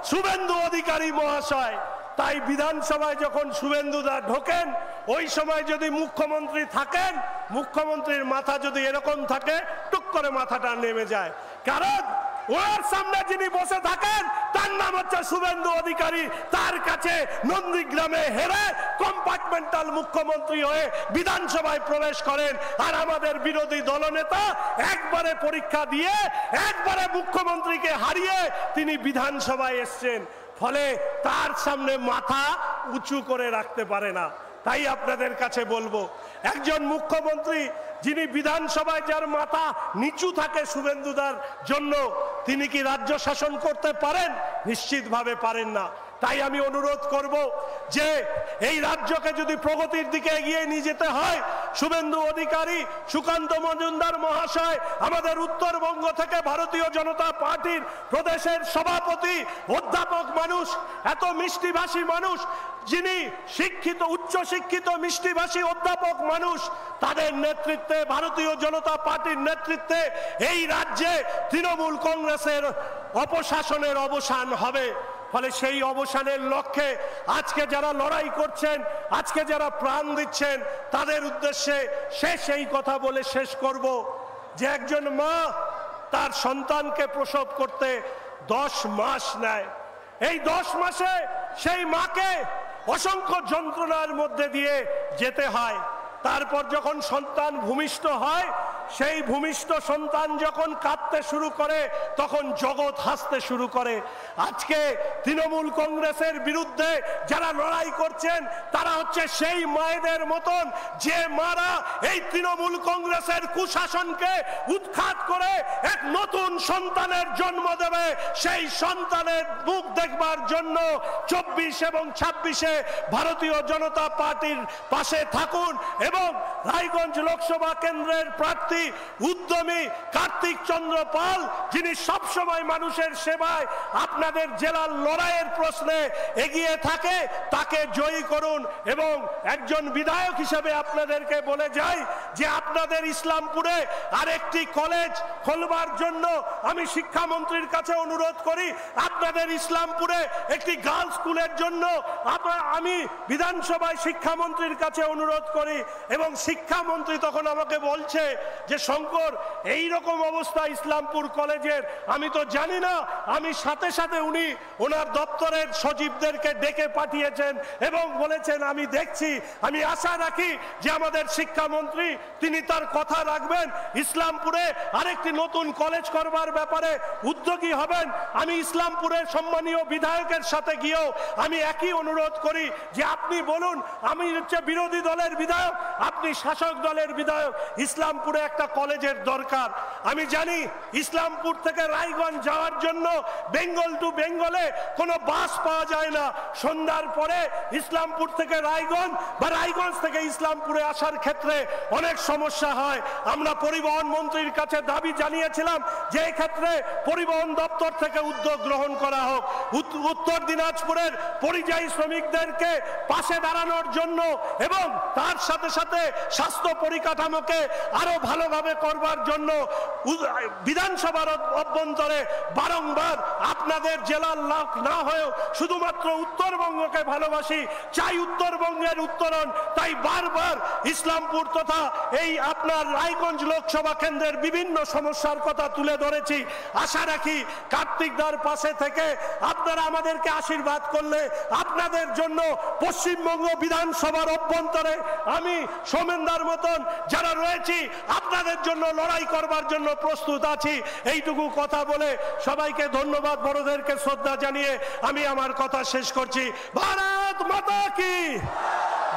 শুভেন্দু অধিকারী মহাশয়। তাই বিধানসভায় যখন শুভেন্দুদা ঢোকেন ওই সময় যদি মুখ্যমন্ত্রী থাকেন, মুখ্যমন্ত্রীর মাথা যদি এরকম থাকে টুক করে মাথাটা নেমে যায়, কারণ ওর সামনে যিনি বসে থাকেন তার নাম হচ্ছে শুভেন্দু অধিকারী। তার কাছে নন্দীগ্রামে হেরে কম্পার্টমেন্টাল মুখ্যমন্ত্রী হয়ে বিধানসভায় প্রবেশ করেন। আর আমাদের বিরোধী দলনেতা একবারে পরীক্ষা দিয়ে একবারে মুখ্যমন্ত্রীকে হারিয়ে তিনি বিধানসভায় এসছেন, ফলে তার সামনে মাথা উঁচু করে রাখতে পারে না। তাই আপনাদের কাছে বলবো, একজন মুখ্যমন্ত্রী যিনি বিধানসভায় যার মাথা নিচু থাকে শুভেন্দুদার জন্য, তিনি কি রাজ্য শাসন করতে পারেন? নিশ্চিতভাবে পারেন না। তাই আমি অনুরোধ করব যে এই রাজ্যকে যদি প্রগতির দিকে এগিয়ে নিয়ে যেতে হয়, শুভেন্দু অধিকারী, সুকান্ত মজুমদার মহাশয়, আমাদের উত্তরবঙ্গ থেকে ভারতীয় জনতা পার্টির প্রদেশের সভাপতি, অধ্যাপক মানুষ, এত মিষ্টিভাষী মানুষ, যিনি শিক্ষিত, উচ্চ শিক্ষিত মিষ্টিভাষী অধ্যাপক মানুষ, তাদের নেতৃত্বে, ভারতীয় জনতা পার্টির নেতৃত্বে এই রাজ্যে তৃণমূল কংগ্রেসের অপশাসনের অবসান হবে। ফলে সেই অবসানের লক্ষ্যে আজকে যারা লড়াই করছেন, আজকে যারা প্রাণ দিচ্ছেন, তাদের উদ্দেশ্যে এই কথা বলে শেষ করব যে একজন মা তার সন্তানকে প্রসব করতে 10 মাস নেয়। এই 10 মাসে সেই মাকে অসংখ্য যন্ত্রণার মধ্যে দিয়ে যেতে হয়। তারপর যখন সন্তান ভূমিষ্ঠ হয়, সেই ভূমিষ্ঠ সন্তান যখন কাঁদতে শুরু করে, তখন জগৎ হাসতে শুরু করে। আজকে তৃণমূল কংগ্রেসের বিরুদ্ধে যারা লড়াই করছেন, তারা হচ্ছে সেই মায়েদের মতন যে মারা এই তৃণমূল কংগ্রেসের কুশাসনকে উৎখাত করে এক নতুন সন্তানের জন্ম দেবে। সেই সন্তানের মুখ দেখবার জন্য 24 এবং 26-এ ভারতীয় জনতা পার্টির পাশে থাকুন এবং রায়গঞ্জ লোকসভা কেন্দ্রের প্রার্থী উদ্যমী কার্তিক চন্দ্র পাল, যিনি সবসময় মানুষের সেবায় আপনাদের জেলার লড়াইয়ের প্রশ্নে এগিয়ে থাকে, তাকে জয়ী করুন। এবং একজন বিধায়ক হিসেবে আপনাদেরকে বলে যাই যে আপনাদের ইসলামপুরে আরেকটি কলেজ খোলবার জন্য আমি শিক্ষামন্ত্রীর কাছে অনুরোধ করি। আপনাদের ইসলামপুরে একটি গার্লস স্কুলের জন্য আমি বিধানসভায় শিক্ষামন্ত্রীর কাছে অনুরোধ করি এবং শিক্ষামন্ত্রী তখন আমাকে বলছে যে শঙ্কর, এই রকম অবস্থা ইসলামপুর কলেজের আমি তো জানি না। আমি সাথে সাথে উনি ওনার দপ্তরের সচিবদেরকে ডেকে পাঠিয়েছেন এবং বলেছেন আমি দেখছি। আমি আশা রাখি যে আমাদের শিক্ষামন্ত্রী তিনি তার কথা রাখবেন, ইসলামপুরে আরেকটি নতুন কলেজ করবার ব্যাপারে উদ্যোগী হবেন। আমি ইসলামপুরের সম্মানীয় বিধায়কের সাথে গিয়েও আমি একই অনুরোধ করি যে আপনি বলুন, আমি হচ্ছে বিরোধী দলের বিধায়ক, আপনি শাসক দলের বিধায়ক, ইসলামপুরে একটা কলেজের দরকার। আমি জানি ইসলামপুর থেকে রায়গঞ্জ যাওয়ার জন্য বেঙ্গল টু বেঙ্গলে কোনো বাস পাওয়া যায় না। সন্ধ্যার পরে ইসলামপুর থেকে রায়গঞ্জ বা রায়গঞ্জ থেকে ইসলামপুরে আসার ক্ষেত্রে অনেক সমস্যা হয়। আমরা পরিবহন মন্ত্রীর কাছে দাবি জানিয়েছিলাম যে এই ক্ষেত্রে পরিবহন দপ্তর থেকে উদ্যোগ গ্রহণ করা হোক। উত্তর দিনাজপুরের পরিযায়ী শ্রমিকদেরকে পাশে দাঁড়ানোর জন্য এবং তার সাথে সাথে স্বাস্থ্য পরিকাঠামোকে আরো ভালোভাবে করবার জন্য বিধানসভার অভ্যন্তরে বারংবার আপনাদের জেলার লোক না হয়েও শুধুমাত্র উত্তরবঙ্গকে ভালোবাসি, চাই উত্তরবঙ্গের উত্তরণ। তাই বারবার ইসলামপুর তথা এই আপনার রায়গঞ্জ লোকসভা কেন্দ্রের বিভিন্ন সমস্যার কথা তুলে ধরেছি। আশা রাখি কার্তিকদার পাশে থেকে আপনারা আমাদেরকে আশীর্বাদ করলে আপনাদের জন্য পশ্চিমবঙ্গ বিধানসভার অভ্যন্তরে আমি সোমেনদার মতন যারা রয়েছি আপনাদের জন্য লড়াই করবার জন্য প্রস্তুত আছি। এইটুকু কথা বলে সবাইকে ধন্যবাদ, বড়দেরকে শ্রদ্ধা জানিয়ে আমি আমার কথা শেষ করছি। ভারত মাতা কি,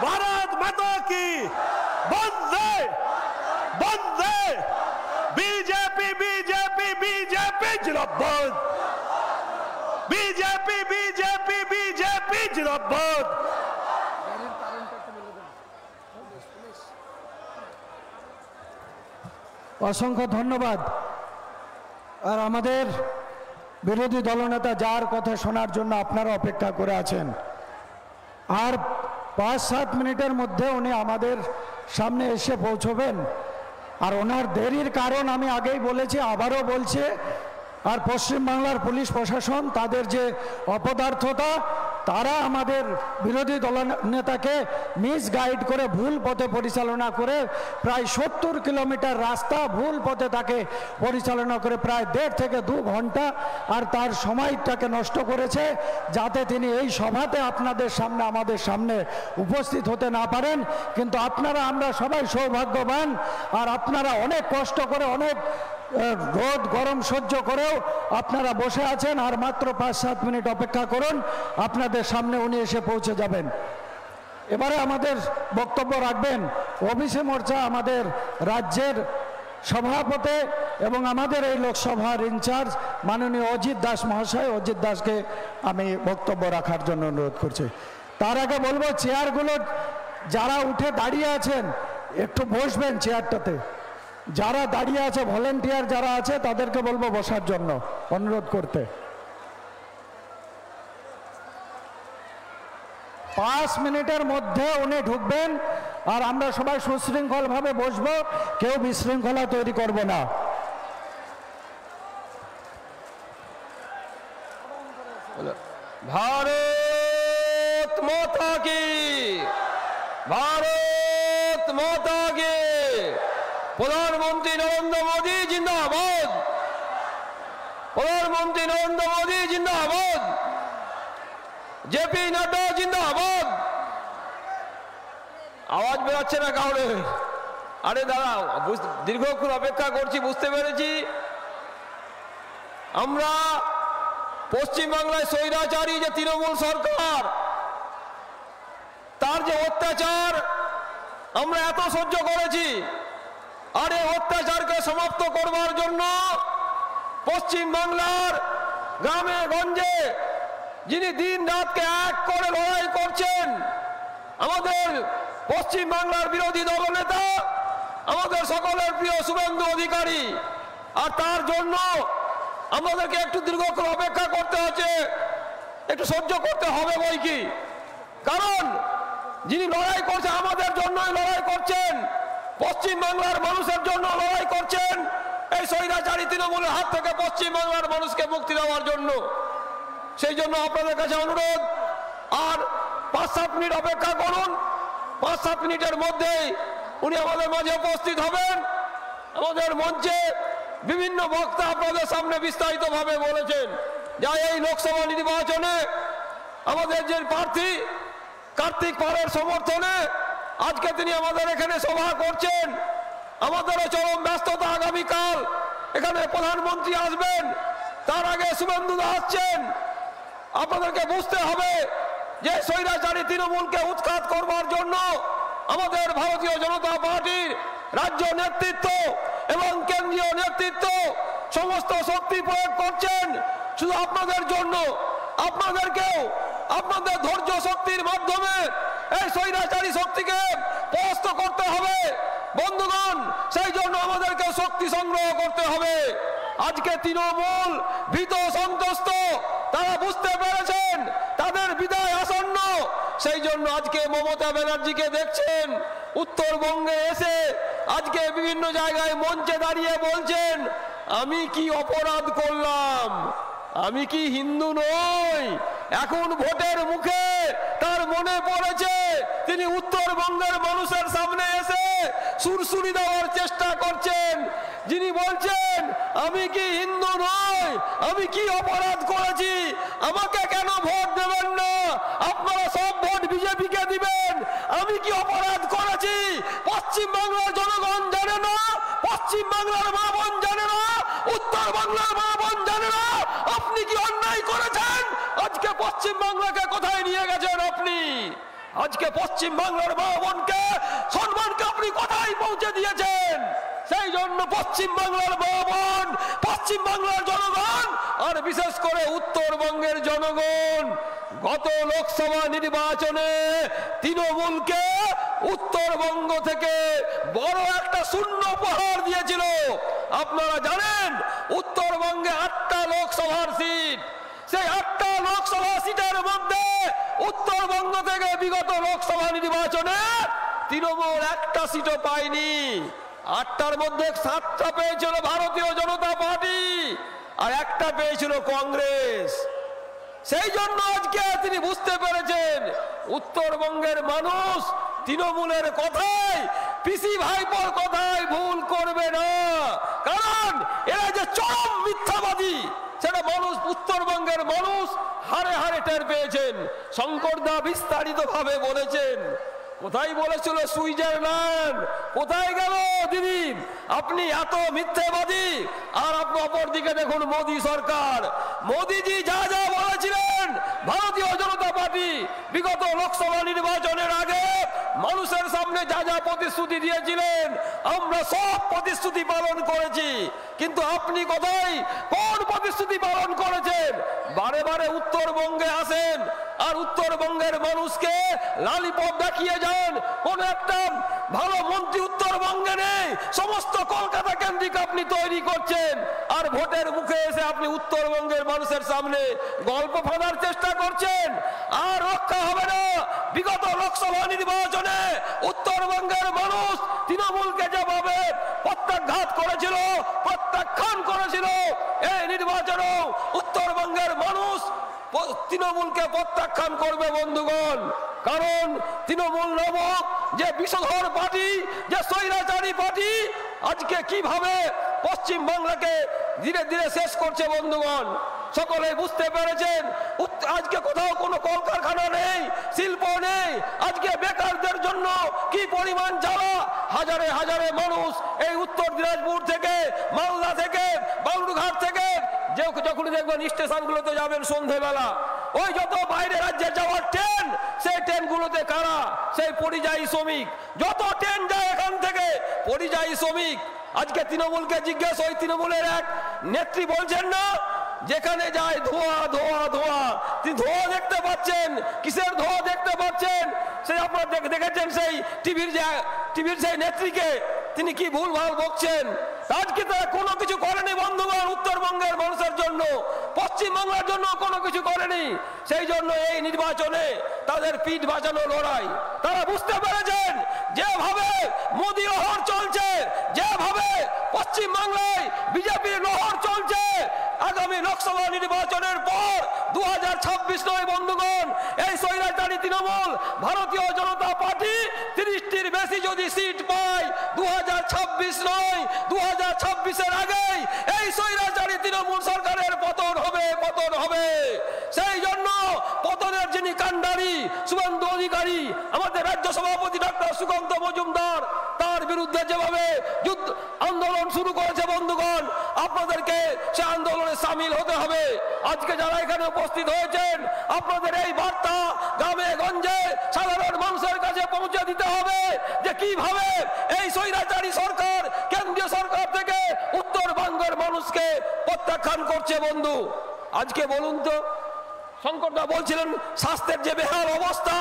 ভারত মাতা কি, বন্দে বন্দে, বিজেপি বিজেপি বিজেপি জিন্দাবাদ, বিজেপি বিজেপি বিজেপি জিন্দাবাদ। অসংখ্য ধন্যবাদ। আর আমাদের বিরোধী দলনেতা যার কথা শোনার জন্য আপনারা অপেক্ষা করে আছেন, আর 5-7 মিনিটের মধ্যে উনি আমাদের সামনে এসে পৌঁছবেন। আর ওনার দেরির কারণ আমি আগেই বলেছি, আবারও বলছি, আর পশ্চিমবাংলার পুলিশ প্রশাসন তাদের যে অপদার্থতা, তারা আমাদের বিরোধী দলনেতাকে মিসগাইড করে ভুল পথে পরিচালনা করে প্রায় 70 কিলোমিটার রাস্তা ভুল পথে তাকে পরিচালনা করে প্রায় 1.5 থেকে 2 ঘন্টা আর তার সময়টাকে নষ্ট করেছে, যাতে তিনি এই সভাতে আপনাদের সামনে আমাদের সামনে উপস্থিত হতে না পারেন। কিন্তু আপনারা, আমরা সবাই সৌভাগ্যবান, আর আপনারা অনেক কষ্ট করে, অনেক রোদ গরম সহ্য করেও আপনারা বসে আছেন। আর মাত্র 5-7 মিনিট অপেক্ষা করুন, আপনাদের সামনে উনি এসে পৌঁছে যাবেন। এবারে আমাদের বক্তব্য রাখবেন ওবিসি মোর্চা আমাদের রাজ্যের সভাপতি এবং আমাদের এই লোকসভার ইনচার্জ মাননীয় অজিত দাস মহাশয়। অজিত দাসকে আমি বক্তব্য রাখার জন্য অনুরোধ করছি। তার আগে বলবো, চেয়ারগুলো যারা উঠে দাঁড়িয়ে আছেন একটু বসবেন চেয়ারটাতে। যারা দাঁড়িয়ে আছে, ভলেন্টিয়ার যারা আছে, তাদেরকে বলবো বসার জন্য অনুরোধ করতে। 5 মিনিটের মধ্যে উনি ঢুকবেন আর আমরা সবাই সুশৃঙ্খলভাবে বসবো, কেউ বিশৃঙ্খলা তৈরি করব না। माता की, भारत माता की। प्रधानमंत्री नरेंद्र मोदी जिंदाबाद, प्रधानमंत्री नरेंद्र मोदी जिंदाबाद, जेपी नड्डा जिंदाबाद। आवाज বেরোচ্ছে না কাউরে? আরে দাদা, দীর্ঘক্ষণ অপেক্ষা করছি, বুঝতে পেরেছি। আমরা পশ্চিমবাংলায় স্বৈরাচারী যে তৃণমূল সরকার, তার যে অত্যাচার আমরা এত সহ্য করেছি, আর এই অত্যাচারকে সমাপ্ত করবার জন্য পশ্চিমবাংলার গ্রামে গঞ্জে যিনি দিন রাতকে এক করে লড়াই করছেন, আমাদের পশ্চিমবাংলার বিরোধী দলনেতা, আমাদের সকলের প্রিয় শুভেন্দু অধিকারী। আর তার জন্য আমাদেরকে একটু দীর্ঘক্ষণ অপেক্ষা করতে হচ্ছে, একটু সহ্য করতে হবে বই কি। কারণ যিনি লড়াই করছেন আমাদের জন্যই লড়াই করছেন, পশ্চিমবাংলার মানুষের জন্য লড়াই করছেন, এই স্বৈরাচারী তৃণমূলের হাত থেকে পশ্চিমবাংলার মানুষকে মুক্তি দেওয়ার জন্য। সেই জন্য আপনাদের কাছে অনুরোধ, আর 5-7 মিনিট অপেক্ষা করুন। 5-7 মিনিটের মধ্যেই উনি আমাদের মাঝে উপস্থিত হবেন। আমাদের মঞ্চে বিভিন্ন বক্তা আপনাদের সামনে বিস্তারিতভাবে বলেছেন যে এই লোকসভা নির্বাচনে আমাদের যে প্রার্থী কার্তিক পালের সমর্থনে আজকে তিনি আমাদের এখানে সভা করছেন। আমাদেরও চরম ব্যস্ততা, আগামীকাল এখানে প্রধানমন্ত্রী আসবেন, তার আগে শুভেন্দুদা আসছেন। আপনাদেরকে বুঝতে হবে যে স্বৈরাচারী তৃণমূলকে উৎখাত করবার জন্য আমাদের ভারতীয় জনতা পার্টির রাজ্য নেতৃত্ব এবং কেন্দ্রীয় নেতৃত্ব সমস্ত শক্তি প্রয়োগ করছেন শুধু আপনাদের জন্য। আপনাদেরকেও আপনাদের ধৈর্য শক্তির মাধ্যমে এই স্বৈরাচারী শক্তিকে পরাস্ত করতে হবে বন্ধুগণ। সেই জন্য আমাদেরকে শক্তি সংগ্রহ করতে হবে। আজকে তৃণমূল ভীত সন্ত্রস্ত, তারা বুঝতে পেরেছেন তাদের বিদায় আসন্ন। সেই জন্য আজকে মমতা ব্যানার্জিকে দেখছেন উত্তরবঙ্গে এসে আজকে বিভিন্ন জায়গায় মঞ্চে দাঁড়িয়ে বলছেন, আমি কি অপরাধ করলাম, আমি কি হিন্দু নই। এখন ভোটের মুখে তার মনে পড়েছে তিনি উত্তরবঙ্গের মানুষের সামনে এসে সুরসুরি দেওয়ার চেষ্টা করছেন। যিনি বলছেন আমি কি হিন্দু নই, আমি কি অপরাধ করেছি, আমাকে কেন ভোট দেবেন না, আপনারা সব ভোট বিজেপিকে দিবেন। আমি কি অপরাধ করেছি পশ্চিমবাংলার জনগণ জানে না, পশ্চিমবাংলার মা বোন জানে না, উত্তরবাংলার মা বোন জানে না আপনি কি অন্যায় করেছেন। আজকে পশ্চিমবাংলাকে কোথায় নিয়ে গেছেন আপনি? আজকে পশ্চিমবাংলার মা বোনকে সম্মানকে আপনি কোথায় পৌঁছে দিয়েছেন? সেই জন্য পশ্চিমবাংলার মা বোন, পশ্চিমবাংলার জনগণ আর বিশেষ করে উত্তরবঙ্গের জনগণ গত লোকসভা নির্বাচনে তৃণমূলকে উত্তরবঙ্গ থেকে বড় একটা শূন্য উপহার দিয়েছিল। আপনারা জানেন উত্তরবঙ্গে 8টা লোকসভার সিট, সেই 8টা লোকসভা সিটের মধ্যে উত্তরবঙ্গ থেকে বিগত লোকসভা নির্বাচনে তৃণমূল একটা সিটও পায়নি। 8টার মধ্যে 7টা পেয়েছিল ভারতীয় জনতা পার্টি আর একটা পেয়েছিল কংগ্রেস। সেই জন্য আজকে তিনি বুঝতে পেরেছেন উত্তরবঙ্গের মানুষ তৃণমূলের কথায়, পিসি ভাইপোর কথায় ভুল করবে না। কারণ এরা যে চরম মিথ্যাবাদী সেটা মানুষ, উত্তরবঙ্গের মানুষ হারে হারে টের পেয়েছেন। শঙ্করদা বিস্তারিত ভাবে বলেছেন। কোথায় বলেছিল সুইজারল্যান্ড, কোথায় গেল দিদি? আপনি এত মিথ্যাবাদী। আর আপনি অপর দিকে দেখুন মোদী সরকার, মোদীজি যা যা বলেছিলেন ভারতীয় জনতা পার্টি বিগত লোকসভা নির্বাচনের আগে মানুষের সামনে যা যা প্রতিশ্রুতি দিয়েছিলেন আমরা সব প্রতিশ্রুতি পালন করেছি। কিন্তু আপনি কোথায় কোন প্রতিশ্রুতি পালন করেছেন? বারে বারে উত্তরবঙ্গে আসেন আর উত্তরবঙ্গের মানুষকে লালিপপ দেখিয়ে যান। কোন একটা ভালো মন্ত্রী উত্তরবঙ্গে নেই, সমস্ত কলকাতা কেন্দ্রিক আপনি তৈরি করছেন। আর ভোটের মুখে এসে আপনি উত্তরবঙ্গের মানুষের সামনে গল্প ফাঁদার চেষ্টা করছেন। আর রক্ষা হবে না। বিগত লোকসভা নির্বাচনে উত্তরবঙ্গের মানুষ তৃণমূলকে যেভাবে প্রত্যাঘাত করেছিল, প্রত্যাখ্যান করেছিল, এই নির্বাচনেও উত্তরবঙ্গের মানুষ তৃণমূলকে প্রত্যাখ্যান করবে বন্ধুগণ। কারণ তৃণমূল নামক যে বিষধর পার্টি, যে স্বৈরাচারী পার্টি, আজকে কিভাবে পশ্চিম বাংলাকে ধীরে ধীরে শেষ করছে বন্ধুগণ। সকলে বুঝতে পেরেছেন আজকে কোথাও কোনো কলকারখানা নেই, শিল্প নেই। আজকে বেকারদের জন্য কি পরিমাণ জ্বালা। হাজারে হাজারে মানুষ এই উত্তর দিনাজপুর থেকে, মালদা থেকে, বালুরঘাট থেকে, যখনই দেখবেন স্টেশনগুলোতে যাবেন সন্ধেবেলা, ওই যত বাইরে রাজ্যে যাওয়ার ট্রেন, সেই ট্রেনগুলোতে কারা? সেই পরিযায়ী শ্রমিক। যত ট্রেন যায় এখান থেকে পরিযায়ী শ্রমিক। আজকে তৃণমূলকে জিজ্ঞেস, ওই তৃণমূলের এক নেত্রী বলছেন না, যেখানে যায় ধোঁয়া ধোঁয়া ধোঁয়া। তিনি ধোঁয়া দেখতে পাচ্ছেন, কিসের ধোঁয়া দেখতে পাচ্ছেন? সেই আপনারা দেখেছেন সেই টিভির সেই নেত্রীকে, তিনি কি ভুলভাল বকছেন। আজকে তারা কোনো কিছু করেনি বন্ধুগণ উত্তরবঙ্গের মানুষের জন্য, পশ্চিম বাংলার জন্য কোনো কিছু করেনি। সেই জন্য এই নির্বাচনে তাদের পিঠ বাঁচানো লড়াই। তারা বুঝতে পেরেছেন যেভাবে মোদী লহর চলছে, যেভাবে পশ্চিম বাংলায় বিজেপির লহর চলছে, আগামী লোকসভা নির্বাচনের পর 2026 নয় বন্ধুগণ, এই স্বৈরাচারী তৃণমূল ভারতীয় জনতা পার্টি 30টির বেশি যদি সিট পায়, 2026 নয় 2026-এর আগেই এই স্বৈরাচারী তৃণমূল সরকারের পতন হবে, পতন হবে। সেই জন্য পতনের যিনি কাণ্ডারি শুভেন্দু অধিকারী, আমাদের রাজ্য সভাপতি ডক্টর সুকান্ত মজুমদার, তার বিরুদ্ধে যেভাবে যুদ্ধ আন্দোলন শুরু করেছে বন্ধুগণ, আপনাদেরকে সে আন্দোলনে সামিল হতে হবে। আজকে যারা এখানে উপস্থিত হয়েছেন, আপনাদের এই বার্তা গ্রামে গঞ্জে সাধারণ মানুষের কাছে পৌঁছে দিতে হবে যে কিভাবে এই স্বৈরাচারী সরকার কেন্দ্রীয় সরকার থেকে উত্তরবঙ্গের মানুষকে প্রত্যাখ্যান করছে বন্ধু। আজকে বলুন তো, শঙ্করদা বলছিলেন স্বাস্থ্যের যে বেহাল অবস্থা,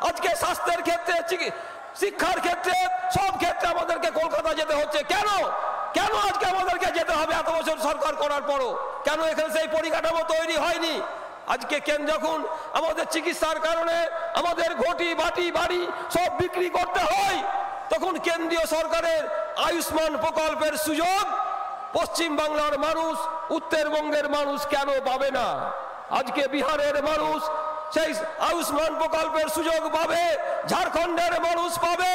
আজকে স্বাস্থ্যের ক্ষেত্রে, শিক্ষার ক্ষেত্রে, সব ক্ষেত্রে আমাদেরকে কলকাতা যেতে হচ্ছে। কেন কেন আজকে আমাদেরকে যেতে হবে এত বছর সরকার করার পরও? কেন এখানে সেই পরিকাঠামো তৈরি হয়নি? আজকে যখন আমাদের চিকিৎসার কারণে আমাদের ঘটি বাটি বাড়ি সব বিক্রি করতে হয়, তখন কেন্দ্রীয় সরকারের আয়ুষ্মান প্রকল্পের সুযোগ পশ্চিম বাংলার মানুষ, উত্তরবঙ্গের মানুষ কেন পাবে না? আজকে বিহারের মানুষ সেই আয়ুষ্মান প্রকল্পের সুযোগ পাবে, ঝাড়খণ্ডের মানুষ পাবে,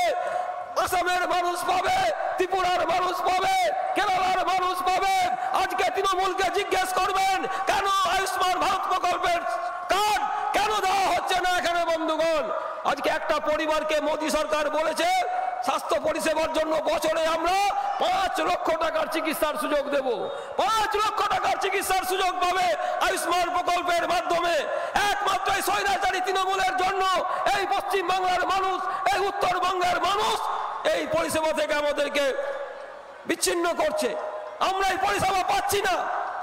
আসামের মানুষ পাবে, ত্রিপুরার মানুষ পাবে, কেরালার মানুষ পাবে। আজকে তৃণমূলকে জিজ্ঞেস করবেন কেন আয়ুষ্মান ভারত প্রকল্পের কার্ড কেন দেওয়া হচ্ছে না এখানে বন্ধুগণ। আজকে একটা পরিবারকে মোদী সরকার বলেছে স্বাস্থ্য পরিষেবার জন্য বছরে আমরা 5 লক্ষ টাকার চিকিৎসার সুযোগ দেব। 5 লক্ষ টাকার চিকিৎসার সুযোগ পাবে আয়ুষ্মান প্রকল্পের মাধ্যমে। একমাত্র এই স্বৈরাচারী তৃণমূলের জন্য এই পশ্চিম বাংলার মানুষ, এই উত্তরবঙ্গের মানুষ এই পরিষেবা থেকে আমাদেরকে বিচ্ছিন্ন করছে। আমরা এই পরিষেবা পাচ্ছি না।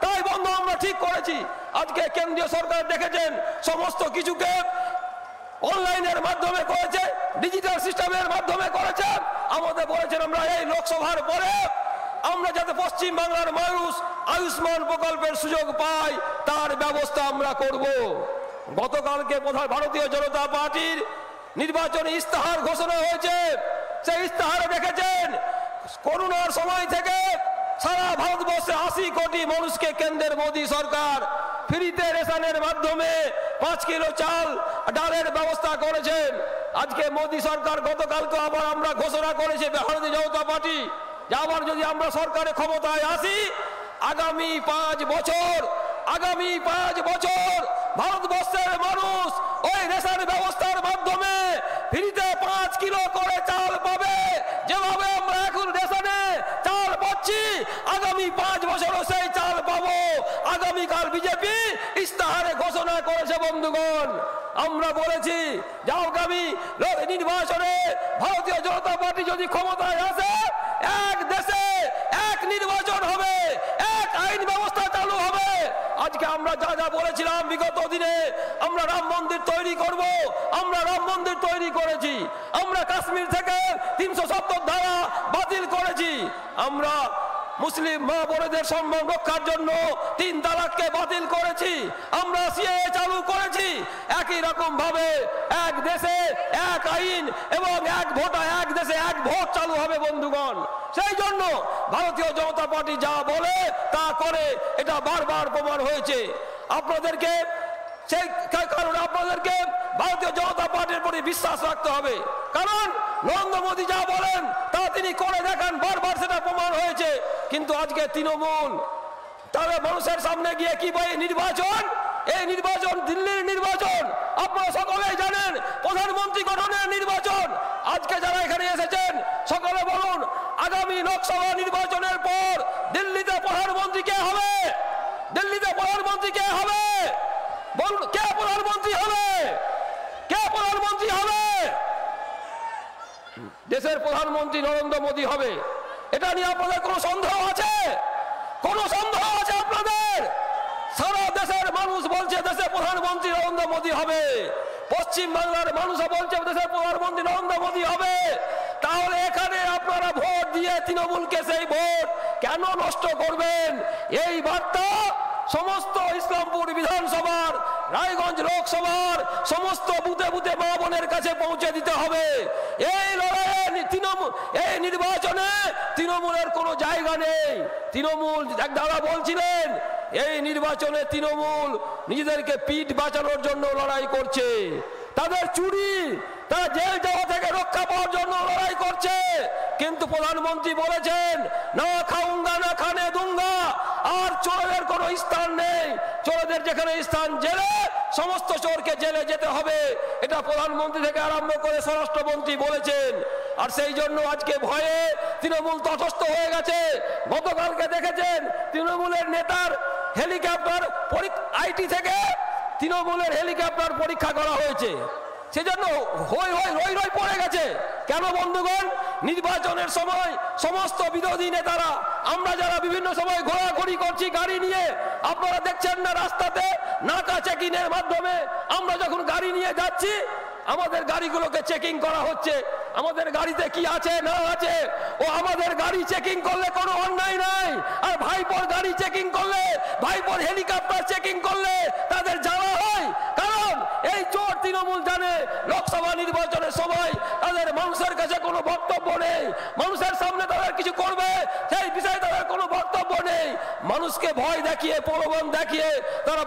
তাই বন্ধু আমরা ঠিক করেছি, আজকে কেন্দ্রীয় সরকার দেখেছেন সমস্ত কিছুকে অনলাইনের মাধ্যমে করেছে, ডিজিটাল সিস্টেমের মাধ্যমে করেছে। আমাদের বলেছেন আমরা এই লোকসভার পরে আমরা যাতে পশ্চিম বাংলার মানুষ আয়ুষ্মান প্রকল্পের সুযোগ পায় তার ব্যবস্থা আমরা করব। গতকালকে ভারতীয় জনতা পার্টির নির্বাচনী ইস্তাহার ঘোষণা হয়েছে। সেই ইস্তাহারে দেখেছেন করোনার সময় থেকে সারা ভারতবর্ষে 80 কোটি মানুষকে কেন্দ্রের মোদী সরকার ফ্রিতে রেশনের মাধ্যমে 5 কিলো চাল ডালের ব্যবস্থা করেছেন। আজকে মোদী সরকার গতকালকে আবার আমরা ঘোষণা করেছে ভারতীয় জনতা পার্টি যে আবার যদি আমরা সরকারের ক্ষমতায় আসি, আগামী 5 বছর ভারতবর্ষের মানুষ ওই রেশন ব্যবস্থার মাধ্যমে ফ্রিতে 5 কিলো করে চাল পাবে। যেভাবে আমরা এখন রেশনে চাল পাচ্ছি, আগামী 5 বছরও সেই চাল পাবো। আগামীকাল বিজেপি ইস্তাহারে ঘোষণা করেছে বন্ধুগণ। আমরা বলেছি যে আগামী নির্বাচনে ভারতীয় জনতা পার্টি যদি ক্ষমতায় আসে, এক দেশে এক নির্বাচন হবে, এক আইন ব্যবস্থা চালু হবে। আজকে আমরা যা যা বলেছিলাম বিগত দিনে, আমরা রাম মন্দির তৈরি করব, আমরা রাম মন্দির তৈরি করেছি। আমরা কাশ্মীর থেকে 370 ধারা বাতিল করেছি। আমরা মুসলিম মা বোনেদের সম্মান রক্ষার জন্য 3 তালাককে বাতিল করেছি। আমরা সিএএ চালু করেছি। একই রকম ভাবে এক দেশে এক আইন এবং এক দেশে এক ভোট চালু হবে বন্ধুগণ। সেই জন্য ভারতীয় জনতা পার্টি যা বলে তা করে, এটা বারবার প্রমাণ হয়েছে। আপনাদেরকে সেই কারণে আপনাদেরকে ভারতীয় জনতা পার্টির প্রতি বিশ্বাস রাখতে হবে, কারণ নরেন্দ্র মোদী যা বলেন তা তিনি করে দেখান, বারবার সেটা প্রমাণ হয়েছে। কিন্তু আজকে তৃণমূল তাহলে মানুষের সামনে গিয়ে কি বলে নির্বাচন, এই নির্বাচন দিল্লির নির্বাচন, আপনারা সকলেই জানেন প্রধানমন্ত্রী গঠনের নির্বাচন। আজকে যারা এখানে এসেছেন সকলে বলুন, আগামী লোকসভা নির্বাচনের পর দিল্লিতে প্রধানমন্ত্রী কে হবে? দিল্লিতে প্রধানমন্ত্রী কে হবে? বলুন, কে প্রধানমন্ত্রী হবে? কে প্রধানমন্ত্রী হবে? দেশের প্রধানমন্ত্রী নরেন্দ্র মোদী হবে। এটা নিয়ে আপনাদের কোনো সন্দেহ আছে? কোনো সন্দেহ আছে আপনাদের? সারা দেশের মানুষ বলছে দেশের প্রধানমন্ত্রী নরেন্দ্র মোদী হবে, পশ্চিম বাংলার মানুষও বলছে দেশের প্রধানমন্ত্রী নরেন্দ্র মোদী হবে। তাহলে এখানে আপনারা ভোট দিয়ে তৃণমূলকে সেই ভোট কেন নষ্ট করবেন? এই বার্তা সমস্ত ইসলামপুর বিধানসভার, রায়গঞ্জ লোকসভার সমস্ত বুথে বুথে মা বোনের কাছে পৌঁছে দিতে হবে। এই লড়াইয়ে এই নির্বাচনে তৃণমূলের কোনো জায়গা নেই। তৃণমূল এক দাদা বলছিলেন এই নির্বাচনে তৃণমূল নিজেদেরকে পিঠ বাঁচানোর জন্য লড়াই করছে, তাদের চুরি, তারা জেল যাওয়া থেকে রক্ষা পাওয়ার জন্য লড়াই করছে। কিন্তু প্রধানমন্ত্রী বলেছেন না খাউঙ্গা না খানে দুঙ্গা, আর চোরের কোনো স্থান নেই, চোরদের যেখানে স্থান জেলে, সমস্ত চোরকে জেলে যেতে হবে। এটা প্রধানমন্ত্রী থেকে আরম্ভ করে স্বরাষ্ট্রমন্ত্রী বলেছেন। আর সেই জন্য আজকে ভয়ে তৃণমূল তটস্থ হয়ে গেছে। গতকালকে দেখেছেন তৃণমূলের নেতার হেলিকপ্টার আইটি থেকে তৃণমূলের হেলিকপ্টার পরীক্ষা করা হয়েছে, সেজন্য হই হই রই রই পড়ে গেছে। কেন বন্ধুগণ? নির্বাচনের সময় সমস্ত বিরোধী নেতারা, আমরা যারা বিভিন্ন সময় ঘোরাঘুরি করছি গাড়ি নিয়ে, আপনারা দেখছেন না রাস্তাতে নাকা চেকিংয়ের মাধ্যমে আমরা যখন গাড়ি নিয়ে যাচ্ছি আমাদের গাড়িগুলোকে চেকিং করা হচ্ছে, আমাদের গাড়িতে কি আছে না আছে। ও আমাদের গাড়ি চেকিং করলে কোনো অন্যায় নাই, আর ভাইপোর গাড়ি চেকিং করলে, ভাইপোর হেলিকপ্টার চেকিং করলে তাদের জ্বালা হয়। কারণ এই চোর তৃণমূল জানে লোকসভা নির্বাচনের সময় তাদের মানুষের কাছে কোনো বক্তব্য নেই, মানুষের সামনে তাদের কিছু করবে সেই বিষয়ে তাদের কোনো বক্তব্য নেই। মানুষকে ভয় দেখিয়ে, প্রলোভন দেখিয়ে তারা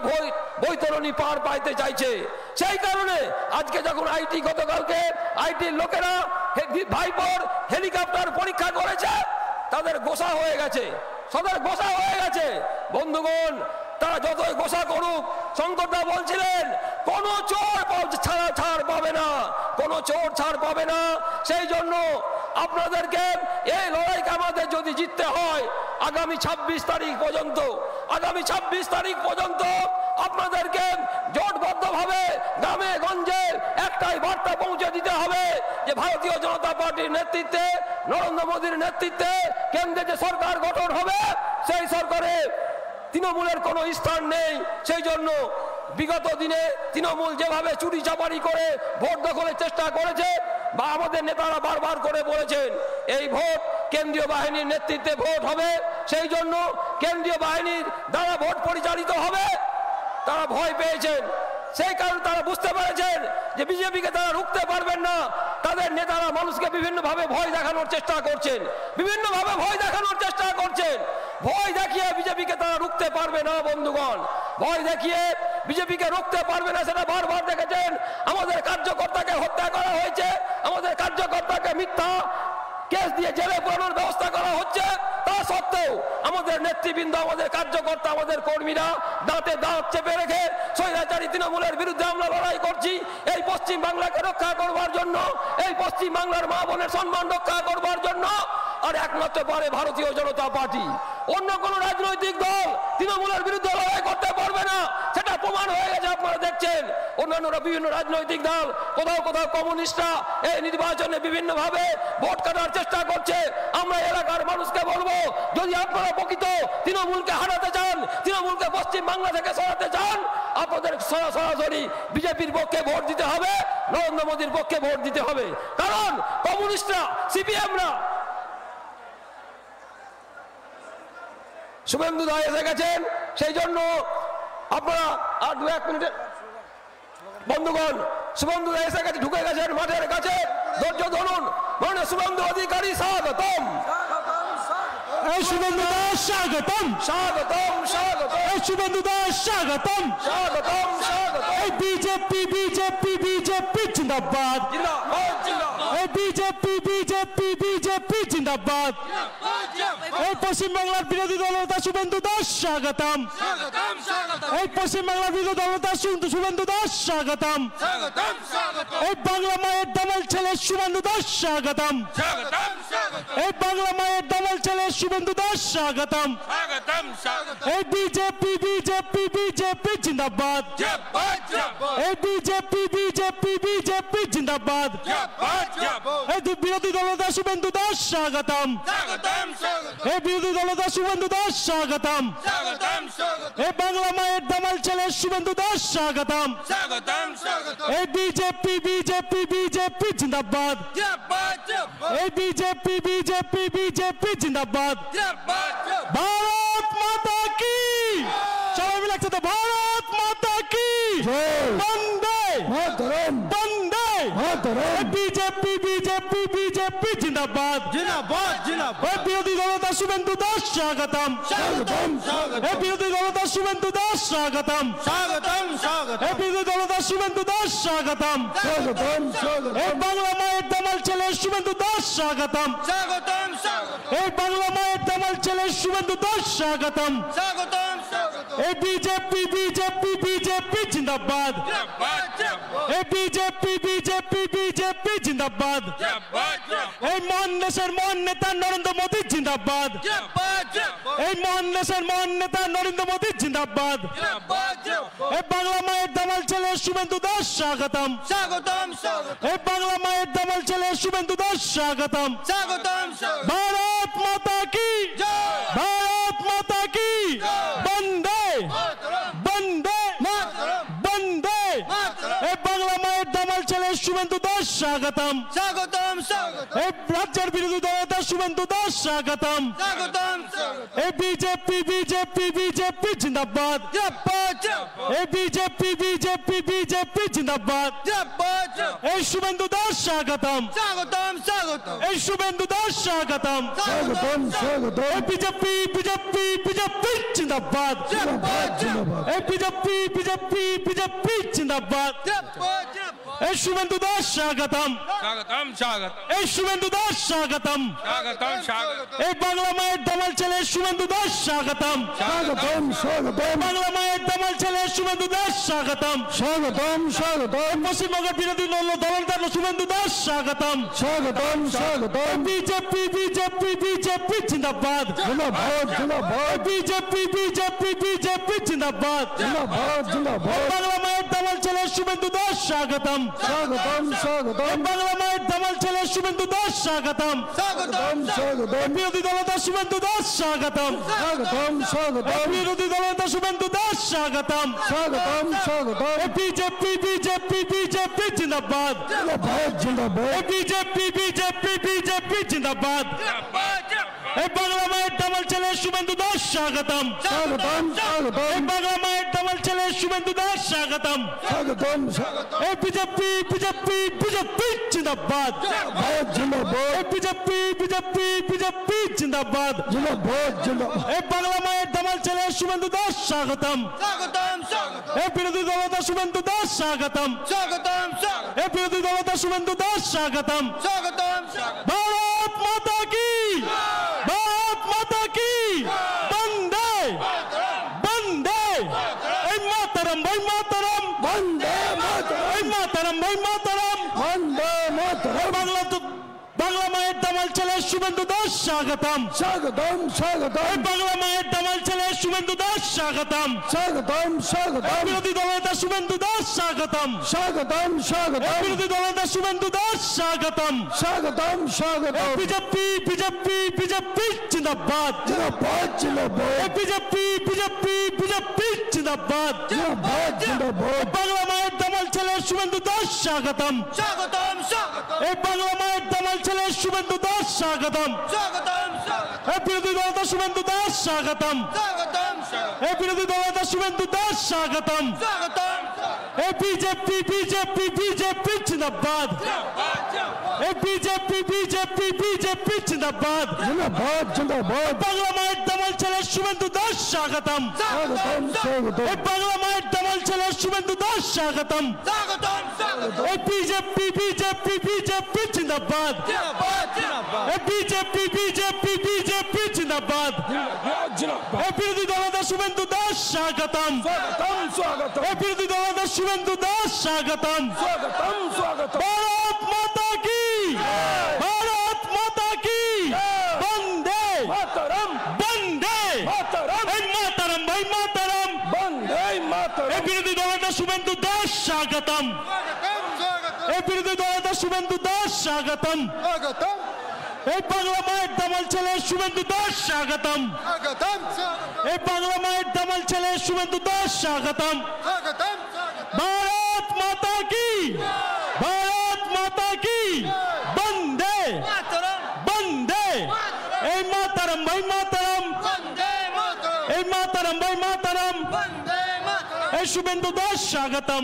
বৈতরণী পার পাইতে চাইছে। সেই কারণে আজকে যখন আইটি, গতকালকে আইটির লোকেরা ভাইপোর হেলিকপ্টার পরীক্ষা করেছে, তাদের গোসা হয়ে গেছে, তাদের গোসা হয়ে গেছে। বন্ধুগণ, তারা যতই গোসা করুক, শঙ্করদা বলছিলেন কোন চোর ছাড় পাবে না, কোন চোর ছাড় পাবে না। সেই জন্য আপনাদেরকে এই লড়াইকে আমাদের যদি জিততে হয় আগামী 26 তারিখ পর্যন্ত, আগামী 26 তারিখ পর্যন্ত আপনাদেরকে জোটবদ্ধভাবে গ্রামে গঞ্জে একটাই বার্তা পৌঁছে দিতে হবে যে ভারতীয় জনতা পার্টির নেতৃত্বে, নরেন্দ্র মোদীর নেতৃত্বে কেন্দ্রে যে সরকার গঠন হবে সেই সরকারে তৃণমূলের কোনো স্থান নেই। সেই জন্য বিগত দিনে তৃণমূল যেভাবে চুরি চাপারি করে ভোট দখলের চেষ্টা করেছে, বা আমাদের নেতারা বারবার করে বলেছেন এই ভোট কেন্দ্রীয় বাহিনীর নেতৃত্বে ভোট হবে, সেই জন্য কেন্দ্রীয় বাহিনীর দ্বারা ভোট পরিচালিত হবে, তারা ভয় পেয়েছেন। সেই কারণে তারা বুঝতে পেরেছেন যে বিজেপিকে তারা রুখতে পারবেন না। তাদের নেতারা মানুষকে বিভিন্নভাবে ভয় দেখানোর চেষ্টা করছেন, বিভিন্নভাবে ভয় দেখানোর চেষ্টা করছেন। ভয় দেখিয়ে বিজেপিকে তারা রুখতে পারবে না বন্ধুগণ, ভয় দেখিয়ে বিজেপিকে রুখতে পারবে না। সেটা বারবার দেখেছেন, আমাদের কার্যকর্তাকে হত্যা করা হয়েছে, আমাদের কার্যকর্তাকে মিথ্যা কেস দিয়ে জেলে পুরানোর ব্যবস্থা করা হচ্ছে। তা সত্ত্বেও আমাদের নেতৃবৃন্দ, আমাদের কার্যকর্তা, আমাদের কর্মীরা দাঁতে দাঁত চেপে রেখে স্বৈরাচারী তৃণমূলের বিরুদ্ধে আমরা লড়াই করছি এই পশ্চিম বাংলাকে রক্ষা করবার জন্য, এই পশ্চিম বাংলার মা বোনের সম্মান রক্ষা করবার জন্য। আর একমাত্র পারে ভারতীয় জনতা পার্টি, অন্য কোন রাজনৈতিক দল তৃণমূলের বিরুদ্ধে লড়াই করতে পারবে না, সেটা প্রমাণ হয়ে গেছে। আপনারা দেখছেন অন্যান্যরা বিভিন্ন রাজনৈতিক দল, কোথাও কোথাও কমিউনিস্টরা এই নির্বাচনে বিভিন্ন ভাবে ভোট কাটার চেষ্টা করছে। আমরা এলাকার মানুষকে বলবো, যদি আপনারা প্রকৃত তৃণমূলকে হারাতে চান, তৃণমূলকে পশ্চিম বাংলা থেকে সরাতে চান, আপনাদের সরাসরি বিজেপির পক্ষে ভোট দিতে হবে, নরেন্দ্র মোদীর পক্ষে ভোট দিতে হবে। কারণ কমিউনিস্টরা, সিপিএমরা, শুভেন্দু দা এসে গেছেন, সেই জন্য আপনারা আর 2-1 মিনিটের বন্ধুগণ, শুভেন্দু দা এসে গেছে, ঢুকে গেছেন মাঠের কাছে, ধৈর্য ধরুন। মানে শুভেন্দু অধিকারী স্বাগতম, এই শুভেন্দু দাস স্বাগতম স্বাগতম স্বাগতম এই শুভেন্দু দাস স্বাগতম স্বাগতম স্বাগতম এই বিজেপি বিজেপি বিজেপি জিন্দাবাদ জিন্দাবাদ জিন্দাবাদ এই বিজেপি বিজেপি বিজেপি জিন্দাবাদ এই পশ্চিমবাংলার বিরোধী দলনেতা শুভেন্দু দাস স্বাগতম স্বাগতম স্বাগতম এই পশ্চিমবাংলার বিরোধী দলনেতা শুভেন্দু দাস স্বাগতম স্বাগতম স্বাগতম এই বাংলা মায়ের দামাল ছেলে শুভেন্দু দাস স্বাগতম স্বাগতম স্বাগতম এই বাংলা মায়ের দামাল ছেলে শুভেন্দু দাস স্বাগতম স্বাগতম স্বাগতম এই বিজেপি বিজেপি বিজেপি জিন্দাবাদ জিন্দাবাদ জিন্দাবাদ এই বিজেপি বিজেপি বিজেপি জিন্দাবাদ জিন্দাবাদ জিন্দাবাদ এই বিরোধী দলনেতা শুভেন্দু দাস স্বাগতম স্বাগতম স্বাগতম এই বিরোধী দলনেতা শুভেন্দু দাস স্বাগতম স্বাগতম স্বাগতম এই বাংলা মায়ের দামাল ছেলে শুভেন্দু দাস স্বাগতম স্বাগতম স্বাগতম এই বিজেপি বিজেপি বিজেপি জিন্দাবাদ জিন্দাবাদ জিন্দাবাদ এই বিজেপি বিজেপি বিজেপি জিন্দাবাদ জিন্দাবাদ জিন্দাবাদ ভারত মাতা কি সবাই মিলে একসাথে ভারত মাতা কি বন্দে মাতরম বন্দে মাতরম বিজেপি বিজেপি বিজেপি জিন্দাবাদ জিন্দাবাদ জিন্দাবাদ এই বিরোধী দলনেতা শুভেন্দু দাস স্বাগতম স্বাগতম স্বাগতম এই বিরোধী দলনেতা শুভেন্দু দাস স্বাগতম স্বাগতম স্বাগতম এই বিরোধী দলনেতা শুভেন্দু দাস স্বাগতম স্বাগতম স্বাগতম এই বাংলা মায়ের দামাল ছেলে শুভেন্দু দাস স্বাগতম স্বাগতম স্বাগতম এই বাংলা মায়ের দামাল ছেলে শুভেন্দু দাস স্বাগতম স্বাগতম স্বাগতম এই বিজেপি বিজেপি বিজেপি জিন্দাবাদ জিন্দাবাদ জিন্দাবাদ এই বিজেপি বিজেপি বিজেপি জিন্দাবাদ জিন্দাবাদ জিন্দাবাদ এই মহান দেশের মহান নেতা নরেন্দ্র মোদী জিন্দাবাদ জিন্দাবাদ জিন্দাবাদ এই মহান দেশের মহান নেতা নরেন্দ্র মোদী জিন্দাবাদ জিন্দাবাদ জিন্দাবাদ এই বাংলা মায়ের দামাল ছেলে শুভেন্দু দাস স্বাগতম স্বাগতম স্বাগতম এই বাংলা মায়ের দামাল ছেলে শুভেন্দু দাস স্বাগতম স্বাগতম স্বাগতম ভারত মাতা কি জয় ভারত মাতা কি বন্দে মাতরম বন্দে মাতরম বন্দে মাতরম এই বাংলা মায়ের দামাল ছেলে শুভেন্দু দাস স্বাগতম স্বাগতম স্বাগতম এই রাজ্যের বিরোধী দলনেতা শুভেন্দু দাস স্বাগতম স্বাগতম স্বাগতম এই বিজেপি বিজেপি বিজেপি জিন্দাবাদ জিন্দাবাদ জিন্দাবাদ এই বিজেপি বিজেপি বিজেপি জিন্দাবাদ জিন্দাবাদ জিন্দাবাদ এই শুভেন্দু দাস স্বাগতম স্বাগতম স্বাগতম এই শুভেন্দু দাস স্বাগতম স্বাগতম স্বাগতম এই বিজেপি বিজেপি বিজেপি জিন্দাবাদ জিন্দাবাদ জিন্দাবাদ এই বিজেপি বিজেপি বিজেপি জিন্দাবাদ জিন্দাবাদ জিন্দাবাদ এই শুভেন্দু দাস স্বাগতম স্বাগতম স্বাগতম এই শুভেন্দু দাস স্বাগতম স্বাগতম স্বাগতম এই বাংলা মায়ের দামাল ছেলে শুভেন্দু দাস স্বাগতম স্বাগতম স্বাগতম বাংলা মায়ের দামাল ছেলে শুভেন্দু দাস স্বাগতম স্বাগতম স্বাগতম পশ্চিমবঙ্গের বিরোধী দলনেতা শুভেন্দু দাস স্বাগতম স্বাগতম স্বাগতম বিজেপি বিজেপি বিজেপি জিন্দাবাদ জিন্দাবাদ জিন্দাবাদ বিজেপি বিজেপি বিজেপি জিন্দাবাদ জিন্দাবাদ জিন্দাবাদ বাংলা মায়ের দামাল ছেলে শুভেন্দু দাস স্বাগতম স্বাগতম স্বাগতম বাংলা মায়ের দামাল ছেলে শুভেন্দু দাস স্বাগতম স্বাগতম স্বাগতম বিরোধী দলনেতা শুভেন্দু দাস স্বাগতম স্বাগতম স্বাগতম বিরোধী দলনেতা শুভেন্দু দাস স্বাগতম স্বাগতম স্বাগতম বিজেপি বিজেপি বিজেপি জিন্দাবাদ জিন্দাবাদ জিন্দাবাদ বিজেপি বিজেপি বিজেপি জিন্দাবাদ জিন্দাবাদ জিন্দাবাদ এই বাংলা মায়ের দামাল ছেলে শুভেন্দু দাস স্বাগতম স্বাগতম স্বাগতম এই বাংলা মায়ের দামাল ছেলে শুভেন্দু দাস স্বাগতম স্বাগতম স্বাগতম এই বিজেপি বিজেপি বিজেপি জিন্দাবাদ জিন্দাবাদ জিন্দাবাদ এই বিজেপি বিজেপি বিজেপি জিন্দাবাদ জিন্দাবাদ জিন্দাবাদ এই বাংলা মায়ের দামাল ছেলে শুভেন্দু দাস স্বাগতম স্বাগতম স্বাগতম এই বিরোধী দলনেতা শুভেন্দু দাস স্বাগতম স্বাগতম স্বাগতম এই বিরোধী দলনেতা শুভেন্দু দাস স্বাগতম স্বাগতম স্বাগতম ভারত মাতা কি ভারত মাতা কি বন্দে বন্দে এই মাতরম ভাই মাতরম বন্দে মাতরম এই মাতরম ভাই মাতরম বন্দে মাতরম বাংলা মায়ের দামাল ছেলে শুভেন্দু দাস স্বাগতম স্বাগতম স্বাগতম এই বাংলা মায়ের দামাল ছেলে শুভেন্দু দাস স্বাগতম স্বাগতম স্বাগতম বিরোধী দলনেতা শুভেন্দু দাস স্বাগতম স্বাগতম স্বাগতম বিরোধী দলনেতা শুভেন্দু দাস স্বাগতম স্বাগতম স্বাগতম বিজেপি বিজেপি বিজেপি জিন্দাবাদ জিন্দাবাদ জিন্দাবাদ বিজেপি বিজেপি বিজেপি জিন্দাবাদ জিন্দাবাদ জিন্দাবাদ বাংলা মায়ের দামাল ছেলে শুভেন্দু দাস স্বাগতম স্বাগতম স্বাগতম এই বাংলা মায়ের দামাল ছেলে শুভেন্দু দাস স্বাগতম স্বাগতম স্বাগতম এই বিরোধী দলনেতা শুভেন্দু দাস স্বাগতম স্বাগতম স্বাগতম এই বিরোধী দলনেতা শুভেন্দু দাস স্বাগতম স্বাগতম बीजेपी बीजेपी बीजेपी जिंदाबाद बीजेपी बीजेपी बीजेपी जिंदाबाद जिंदाबाद जिंदाबाद बांग्ला माয়ের দামাল ছেলে শুভেন্দু দাস স্বাগতম स्वागतम स्वागतम बांग्ला माয়ের দামাল ছেলে শুভেন্দু দাস স্বাগতম बीजेपी बीजेपी बीजेपी जिंदाबाद बीजेपी बीजेपी बीजेपी जिंदाबाद বিরোধী দলনেতা শুভেন্দু দাস স্বাগতম स्वागतम বিরোধী দলনেতা শুভেন্দু দাস স্বাগতম स्वागतम स्वागतम भारत माता की भारत माता की वंदे मातरम वंदे मातरम এই মাতারাম ভাই মাতারাম वंदे मातरम এই বিরোধী দলনেতা শুভেন্দু দাস স্বাগতম এই বিরোধী দলনেতা শুভেন্দু দাস স্বাগতম এই বাংলা মায়ের দামাল ছেলে শুভেন্দু দাস স্বাগতম এই বাংলা মায়ের দামাল ছেলে শুভেন্দু দাস স্বাগতম भारत माता की वंदे वंदे এই মাতারাম ভাই মাতারাম এই মাতারাম ভাই মাতারাম এই শুভেন্দু দাস স্বাগতম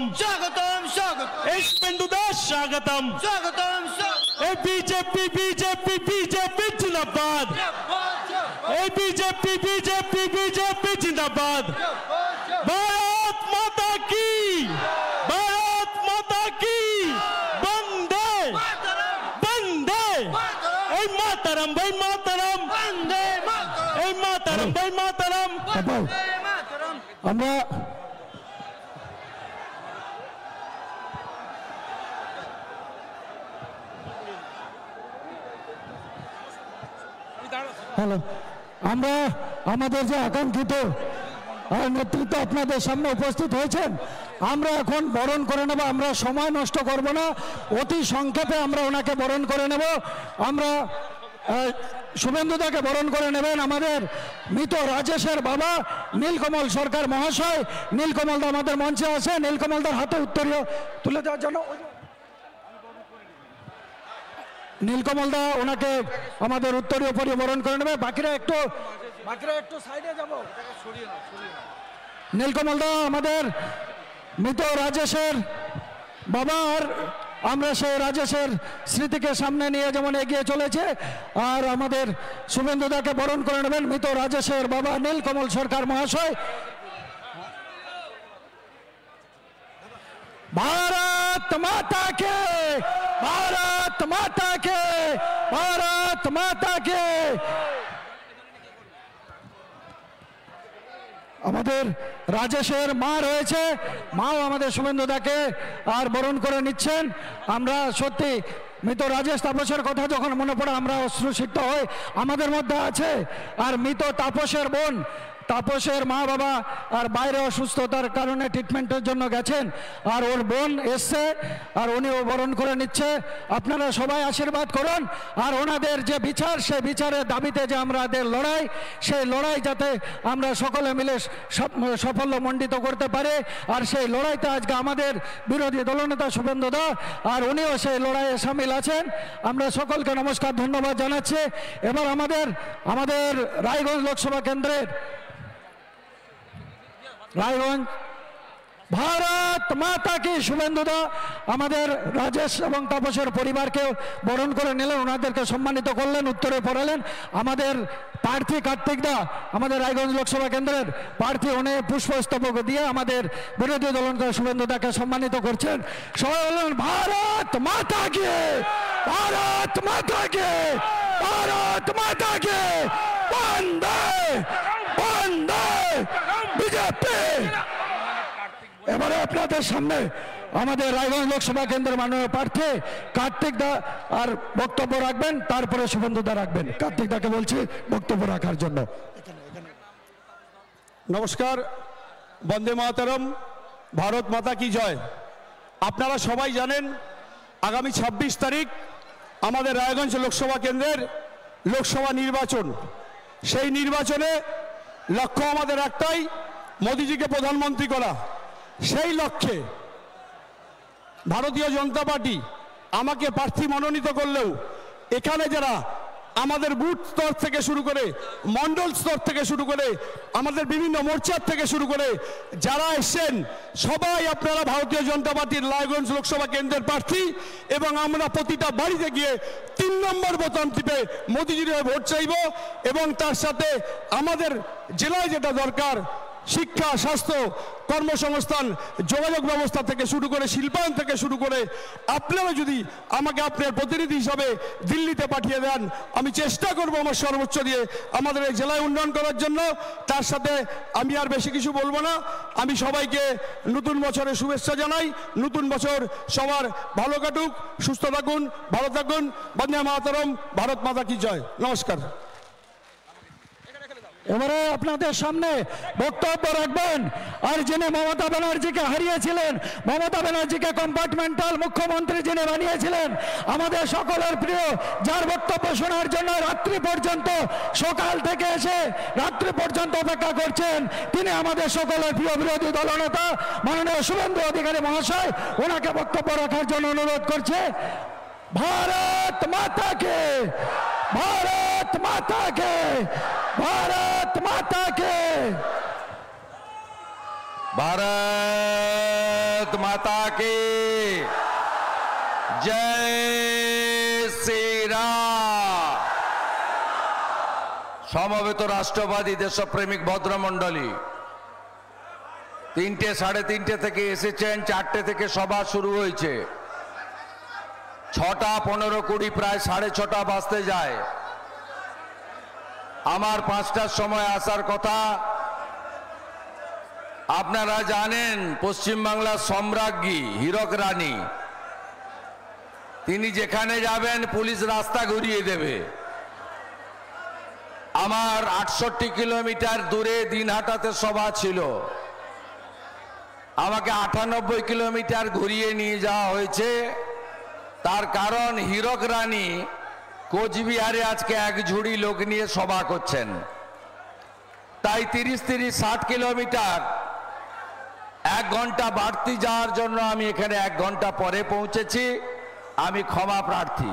এই শুভেন্দু দাস স্বাগতম এই বিজেপি বিজেপি বিজেপি জিন্দাবাদ এই বিজেপি বিজেপি বিজেপি জিন্দাবাদ भारत माता की वंदे वंदे এই মাতারাম ভাই মাতারাম এই মাতারাম ভাই মাতারাম আমরা হ্যালো আমরা আমাদের যে আকাঙ্ক্ষিত নেতৃত্ব আপনাদের সামনে উপস্থিত হয়েছেন আমরা এখন বরণ করে নেব আমরা সময় নষ্ট করব না অতি সংক্ষেপে আমরা ওনাকে বরণ করে নেব আমরা শুভেন্দুদাকে বরণ করে নেবেন আমাদের মৃত রাজেশের বাবা নীলকমল সরকার মহাশয় নীলকমলদা আমাদের মঞ্চে আছে নীলকমলদার হাতে উত্তরীয় তুলে দেওয়ার জন্য নীলকমলদা ওনাকে আমাদের উত্তরীয় পরিবরণ করে নেবে বাকিরা একটু সাইডে যাব নীলকমলদা আমাদের মৃত রাজেশের বাবা আর আমরা সেই রাজেশের স্মৃতিকে সামনে নিয়ে যেমন এগিয়ে চলেছে আর আমাদের শুভেন্দুদাকে বরণ করে নেবেন মৃত রাজেশের বাবা নীলকমল সরকার মহাশয় भारत माता के भारत माता के भारत माता के আমাদের রাজেশের মা রয়েছে মাও আমাদের শুভেন্দুদাকে আর বরণ করে নিচ্ছেন আমরা সত্যি মৃত রাজেশ তাপসের কথা যখন মনে পড়ে আমরা অশ্রুসিক্ত হই আমাদের মধ্যে আছে আর মৃত তাপসের বোন তাপসের মা বাবা আর বাইরে অসুস্থতার কারণে ট্রিটমেন্টের জন্য গেছেন আর ওর বোন এসছে আর উনিও বরণ করে নিচ্ছে আপনারা সবাই আশীর্বাদ করুন আর ওনাদের যে বিচার সেই বিচারের দাবিতে যে আমাদের লড়াই সেই লড়াই যাতে আমরা সকলে মিলে সাফল্যমণ্ডিত করতে পারি আর সেই লড়াইতে আজকে আমাদের বিরোধী দলনেতা শুভেন্দুদা আর উনিও সেই লড়াইয়ে সামিল আছেন আমরা সকলকে নমস্কার ধন্যবাদ জানাচ্ছি এবার আমাদের রায়গঞ্জ লোকসভা কেন্দ্রের রায়গঞ্জ भारत माता की শুভেন্দুদা আমাদের রাজেশ এবং তাপসের পরিবারকে বরণ করে নিলেন ওনাদেরকে সম্মানিত করলেন উত্তরে পড়ালেন আমাদের প্রার্থী কার্তিকদা আমাদের রায়গঞ্জ লোকসভা কেন্দ্রের প্রার্থী উনি পুষ্পস্তবক দিয়ে আমাদের বিরোধী দলনেতা শুভেন্দুদাকে সম্মানিত করছেন সবাই বললেন भारत माता की भारत माता की भारत माता की वंदे वंदे बीजेपी এবারে আপনাদের সামনে আমাদের রায়গঞ্জ লোকসভা কেন্দ্রের মাননীয় প্রার্থী কার্তিক দা আর বক্তব্য রাখবেন তারপরে শুভেন্দু দা রাখবেন কার্তিক দাকে বলছি বক্তব্য রাখার জন্য নমস্কার বন্দে মাতরম ভারত মাতা কি জয় আপনারা সবাই জানেন আগামী 26 তারিখ আমাদের রায়গঞ্জ লোকসভা কেন্দ্রের লোকসভা নির্বাচন সেই নির্বাচনে লক্ষ্য আমাদের একটাই মোদিজিকে প্রধানমন্ত্রী করা সেই লক্ষ্যে ভারতীয় জনতা পার্টি আমাকে প্রার্থী মনোনীত করলেও এখানে যারা আমাদের বুথ স্তর থেকে শুরু করে মণ্ডল স্তর থেকে শুরু করে আমাদের বিভিন্ন মোর্চার থেকে শুরু করে যারা এসেছেন সবাই আপনারা ভারতীয় জনতা পার্টির রায়গঞ্জ লোকসভা কেন্দ্রের প্রার্থী এবং আমরা প্রতিটা বাড়িতে গিয়ে 3 নম্বর বোতাম টিপে মোদিজির হয়ে ভোট চাইব এবং তার সাথে আমাদের জেলায় যেটা দরকার শিক্ষা, স্বাস্থ্য, কর্মসংস্থান, যোগাযোগ ব্যবস্থা থেকে শুরু করে শিল্পায়ন থেকে শুরু করে আপনারা যদি আমাকে আপনার প্রতিনিধি হিসাবে দিল্লিতে পাঠিয়ে দেন আমি চেষ্টা করব আমার সর্বোচ্চ দিয়ে আমাদের এই জেলায় উন্নয়ন করার জন্য। তার সাথে আমি আর বেশি কিছু বলবো না। আমি সবাইকে নতুন বছরের শুভেচ্ছা জানাই। নতুন বছর সবার ভালো কাটুক, সুস্থ থাকুন, ভালো থাকুন। বন্দে মাতরম, ভারত মাতা কি জয়। নমস্কার। এবারে আপনাদের সামনে বক্তব্য রাখবেন আর যিনি মমতা ব্যানার্জিকে হারিয়েছিলেন, মমতা ব্যানার্জিকে কম্পার্টমেন্টাল মুখ্যমন্ত্রী যিনি বানিয়েছিলেন, আমাদের সকলের প্রিয়, যার বক্তব্য শোনার জন্য রাত্রি পর্যন্ত সকাল থেকে এসে রাত্রি পর্যন্ত অপেক্ষা করছেন, তিনি আমাদের সকলের প্রিয় বিরোধী দলনেতা মাননীয় শুভেন্দু অধিকারী মহাশয়। ওনাকে বক্তব্য রাখার জন্য অনুরোধ করছে। भारत माता के, भारत माता के, भारत माता के, भारत माता की जय श्री राम। সমবেত রাষ্ট্রবাদী দেশপ্রেমিক ভদ্রমণ্ডলী, 3টে 3:30 থেকে এসেছেন, 4টে থেকে সভা শুরু হয়েছে, 6টা 15-20 প্রায় 6:30 বাজতে যায়। আমার 5টার সময় আসার কথা। আপনারা জানেন পশ্চিমবাংলার সম্রাজ্ঞী হীরক রানী, তিনি যেখানে যাবেন পুলিশ রাস্তা ঘুরিয়ে দেবে। আমার 68 কিলোমিটার দূরে দিনহাটাতে সভা ছিল, আমাকে 98 কিলোমিটার ঘুরিয়ে নিয়ে যাওয়া হয়েছে। তার কারণ হীরক রানী কোচবিহারে আজকে এক ঝুড়ি লোক নিয়ে সভা করছেন, তাই 30-60 কিলোমিটার 1 ঘন্টা বাড়তি যাওয়ার জন্য আমি এখানে 1 ঘন্টা পরে পৌঁছেছি। আমি ক্ষমা প্রার্থী।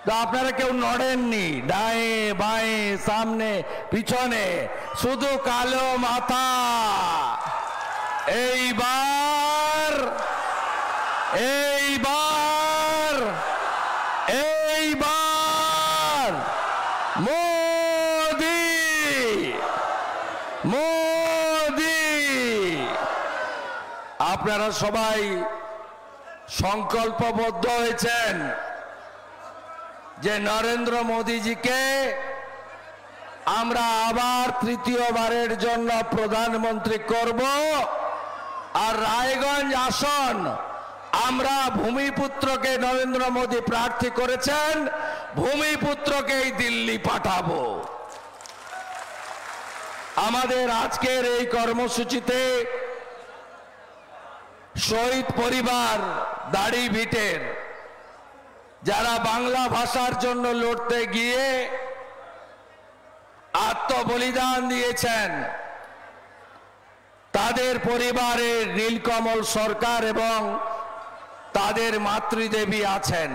তো আপনারা কেউ নড়েননি, ডায়ে বাঁয়ে সামনে পিছনে, শুধু কালো মাথা। এইবার মোদি মোদি। আপনারা সবাই সংকল্পবদ্ধ হয়েছেন যে নরেন্দ্র মোদিজিকে আমরা আবার তৃতীয়বারের জন্য প্রধানমন্ত্রী করব। আর রায়গঞ্জ আসন আমরা ভূমিপুত্রকে নরেন্দ্র মোদী প্রার্থী করেছেন, ভূমিপুত্রকেই দিল্লি পাঠাবো। আমাদের আজকের এই কর্মসূচিতে শহীদ পরিবার দাড়িভিটের যারা বাংলা ভাষার জন্য লড়তে গিয়ে আত্মবলিদান দিয়েছেন, তাদের পরিবারের নীলকমল সরকার এবং তাদের মাতৃদেবী আছেন।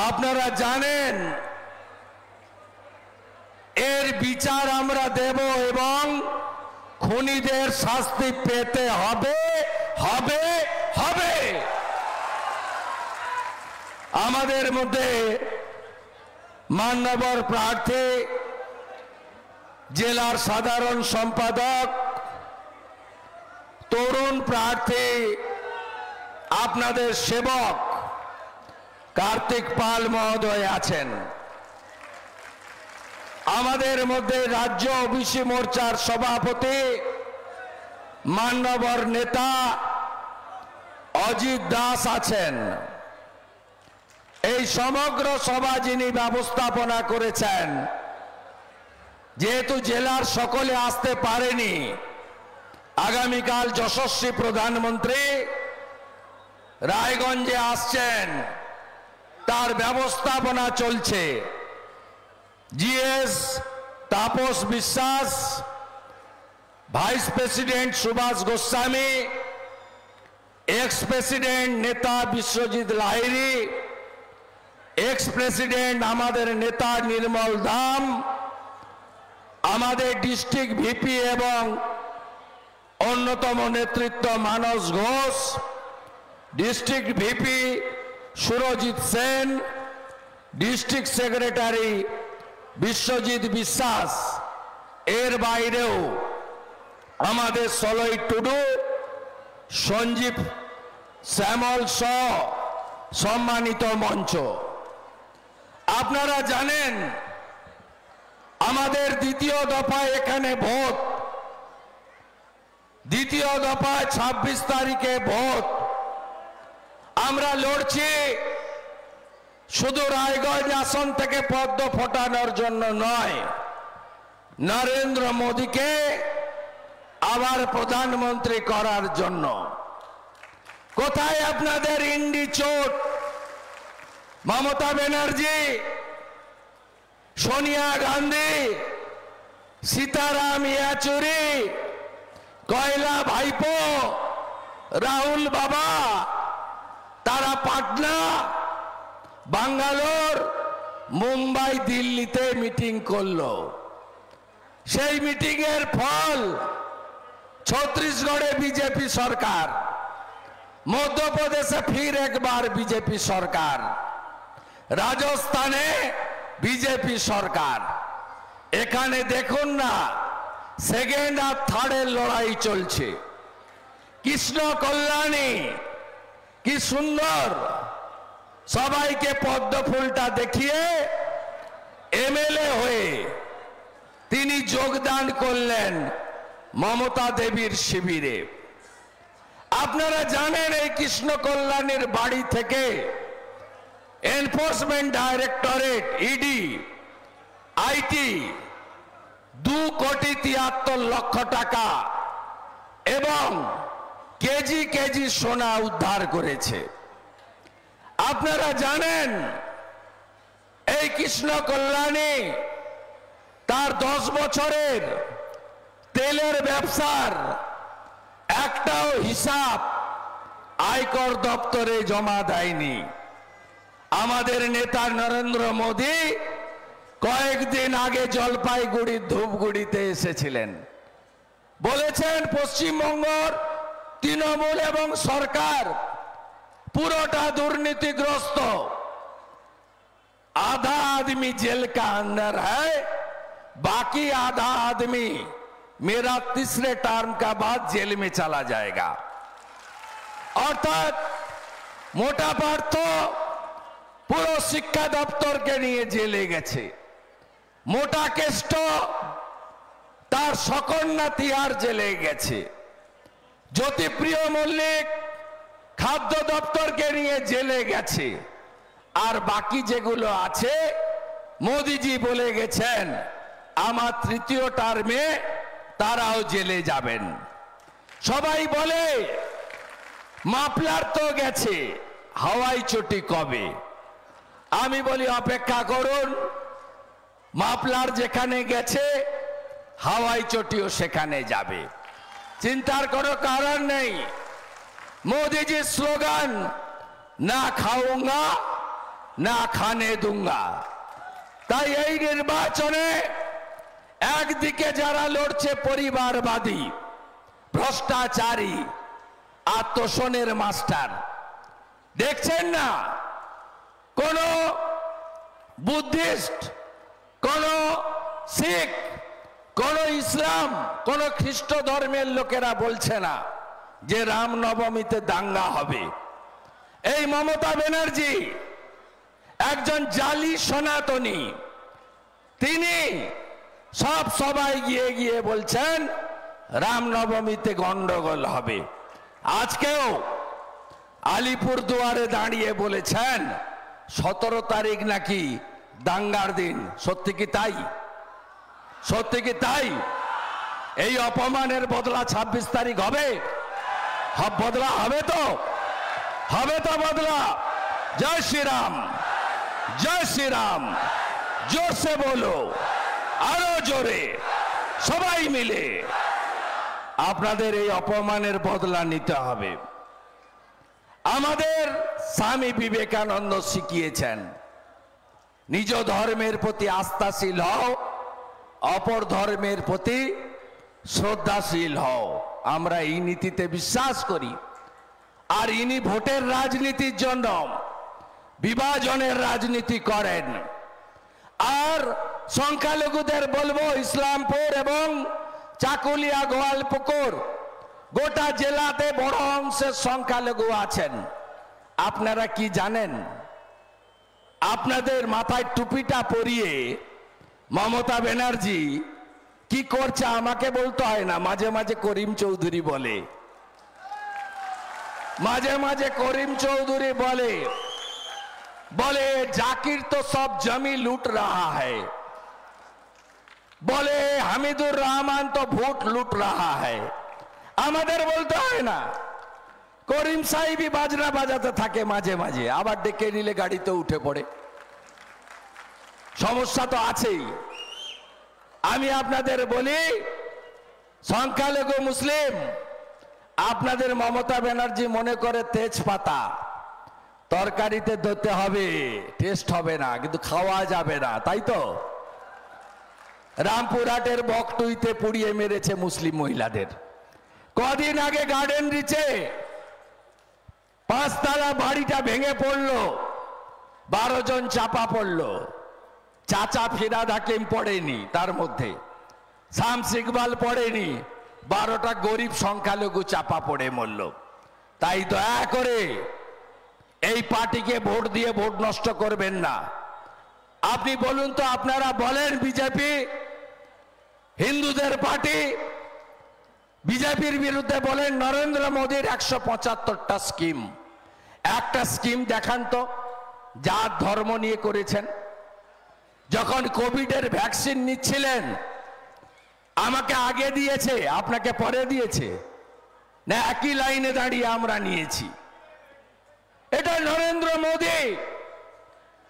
আপনারা জানেন এর বিচার আমরা দেব এবং খুনিদের শাস্তি পেতে হবে হবে হবে। আমাদের মধ্যে মান্যবর প্রার্থী, জেলার সাধারণ সম্পাদক, তরুণ প্রার্থী, আপনাদের সেবক কার্তিক পাল মহোদয় আছেন। আমাদের মধ্যে রাজ্য ওবিসি মোর্চার সভাপতি মান্যবর নেতা অজিত দাস আছেন। এই সমগ্র সভা যিনি ব্যবস্থাপনা করেছেন, যেহেতু জেলার সকলে আসতে পারেনি, আগামীকাল যশস্বী প্রধানমন্ত্রী রায়গঞ্জে আসছেন, তার ব্যবস্থাপনা চলছে। GS Tapas Biswas, vice president Subhash Goswami, ex president নেতা বিশ্বজিৎ লাহিড়ী, এক্স প্রেসিডেন্ট আমাদের নেতা নির্মল ধাম, আমাদের ডিস্ট্রিক্ট ভিপি এবং অন্যতম নেতৃত্ব Manas Ghosh, district VP Surajit Sen, district secretary Biswajit Biswas, এর বাইরেও আমাদের সলই টুডু, সঞ্জীব শ্যামল সহ সম্মানিত মঞ্চ। আপনারা জানেন আমাদের দ্বিতীয় দফায় এখানে ভোট, দ্বিতীয় দফায় 26 তারিখে ভোট। আমরা লড়ছি শুধু রায়গঞ্জ আসন থেকে পদ্ম ফোটানোর জন্য নয়, নরেন্দ্র মোদীকে আবার প্রধানমন্ত্রী করার জন্য। কোথায় আপনাদের ইন্ডি চোট? মমতা ব্যানার্জি, সোনিয়া গান্ধী, সীতারাম ইয়েচুরি, কয়লা ভাইপো, রাহুল বাবা, তারা পাটনা, বাঙ্গালোর, মুম্বাই, দিল্লিতে মিটিং করলো। সেই মিটিং এর ফল ছত্তিশগড়ে বিজেপি সরকার, মধ্যপ্রদেশে ফির একবার বিজেপি সরকার, রাজস্থানে বিজেপি সরকার। এখানে দেখুন না, সেকেন্ড আর থার্ডের লড়াই চলছে। কৃষ্ণ কল্যাণী কি সুন্দর সবাইকে পদ্ম ফুলটা দেখিয়ে এমএলএ হয়ে তিনি যোগদান করলেন মমতা দেবীর শিবিরে। আপনারা জানেন এই কৃষ্ণ কল্যাণীর বাড়ি থেকে এনফোর্সমেন্ট ডাইরেক্টরেট, ইডি, আইটি 2,73,00,000 টাকা এবং কেজি কেজি সোনা উদ্ধার করেছে। আপনারা জানেন এই কৃষ্ণ কল্যাণী তার 10 বছরের তেলের ব্যবসার একটাও হিসাব আয়কর দপ্তরে জমা দেয়নি। আমাদের নেতা নরেন্দ্র মোদী কয়েকদিন আগে জলপাইগুড়ি ধূপগুড়িতে এসেছিলেন, বলেছেন পশ্চিমবঙ্গের তৃণমূল এবং সরকার পুরোটা দুর্নীতিগ্রস্ত, आधा आदमी जेल का अंदर है, बाकी आधा आदमी मेरा तीसरे टर्म का बाद जेल में चला जाएगा। अर्थात मोटा पार्थ পুরো শিক্ষা দপ্তরকে নিয়ে জেলে গেছে, মোটা কেষ্ট তার সকন্যা তিহার জেলে গেছে, জ্যোতিপ্রিয় মল্লিক খাদ্য দপ্তরকে নিয়ে জেলে গেছে। আর বাকি যেগুলো আছে মোদিজি বলে গেছেন আমার তৃতীয় টার্মে তারাও জেলে যাবেন। সবাই বলে মাফলার তো গেছে, হাওয়াই চটি কবে? আমি বলি অপেক্ষা করুন, মাফলার যেখানে গেছে হাওয়াই চটিও সেখানে যাবে, চিন্তার কোনো কারণ নেই। মোদিজির স্লোগান না খাऊंगा না খানে दूंगा। তাই এই নির্বাচনে একদিকে যারা লড়ছে পরিবারবাদী, ভ্রষ্টাচারী, আত্মসনের মাস্টার, দেখছেন না কোন বুদ্ধিস্ট, কোন শিখ, কোন ইসলাম, কোন খ্রিস্ট ধর্মের লোকেরা বলছে না যে রামনবমীতে দাঙ্গা হবে। এই মমতা ব্যানার্জি একজন জালি সনাতনী, তিনি সব সবাই গিয়ে গিয়ে বলছেন রামনবমীতে গন্ডগোল হবে। আজকেও আলিপুরদুয়ারে দাঁড়িয়ে বলেছেন 17 তারিখ নাকি দাঙ্গার দিন। সত্যি কি তাই? সত্যি কি তাই? এই অপমানের বদলা 26 তারিখ হবে? বদলা হবে তো? হবে তো বদলা? জয় শ্রীরাম, জয় শ্রীরাম, জোরসে বলো, আরো জোরে, সবাই মিলে আপনাদের এই অপমানের বদলা নিতে হবে। আমাদের স্বামী বিবেকানন্দ শিখিয়েছেন নিজ ধর্মের প্রতি আস্থাশীল হও, অপর ধর্মের প্রতি শ্রদ্ধাশীল হও। আমরা এই নীতিতে বিশ্বাস করি। আর ইনি ভোটের রাজনীতির জন্য বিভাজনের রাজনীতি করেন। আর সংখ্যালঘুদের বলবো, ইসলামপুর এবং চাকুলিয়া, গোয়ালপুকুর গোটা জেলাতে বড় অংশের সংখ্যালঘু আছেন। আপনারা কি জানেন? আপনাদের মাথায় টুপিটা পরিয়ে মমতা ব্যানার্জি কি করছে আমাকে বলতে হয় না, মাঝে মাঝে করিম চৌধুরী বলে, মাঝে মাঝে করিম চৌধুরী বলে बोले जाकिर तो सब जमी लूट रहा है, बोले হামিদুর রহমান তো ভোট লুট रहा है। আমাদের বলতে হয় না, করিম সাহেবই বাজনা বাজাতে থাকে মাঝে মাঝে, আবার ডেকে নিলে গাড়িতে উঠে পড়ে। সমস্যা তো আছেই। আমি আপনাদের বলি, সংখ্যালঘু মুসলিম, আপনাদের মমতা ব্যানার্জি মনে করে তেজপাতা তরকারিতে দিতে হবে, টেস্ট হবে না, কিন্তু খাওয়া যাবে না, তাই তো? রামপুরহাটের বকটুইতে পুড়িয়ে মেরেছে মুসলিম মহিলাদের। কদিন আগে গার্ডেন রিচে 5 তলা বাড়িটা ভেঙে পড়লো, 12 জন চাপা পড়লো। চাচা ফিরাদ হাকিম পড়েনি, তার মধ্যে শামস ইকবাল পড়েনি, 12টা গরিব সংখ্যালঘু চাপা পড়ে মরল। তাই দয়া করে এই পার্টিকে ভোট দিয়ে ভোট নষ্ট করবেন না। আপনি বলুন তো, আপনারা বলেন বিজেপি হিন্দুদের পার্টি, বিজেপির বিরুদ্ধে বলেন নরেন্দ্র মোদীর 175টা স্কিম, একটা স্কিম দেখান তো জাত ধর্ম নিয়ে করেছেন। যখন কোভিডের ভ্যাকসিন নিচ্ছিলেন, আমাকে আগে দিয়েছে, আপনাকে পরে দিয়েছে না? একই লাইনে দাঁড়িয়ে আমরা নিয়েছি। এটা নরেন্দ্র মোদী,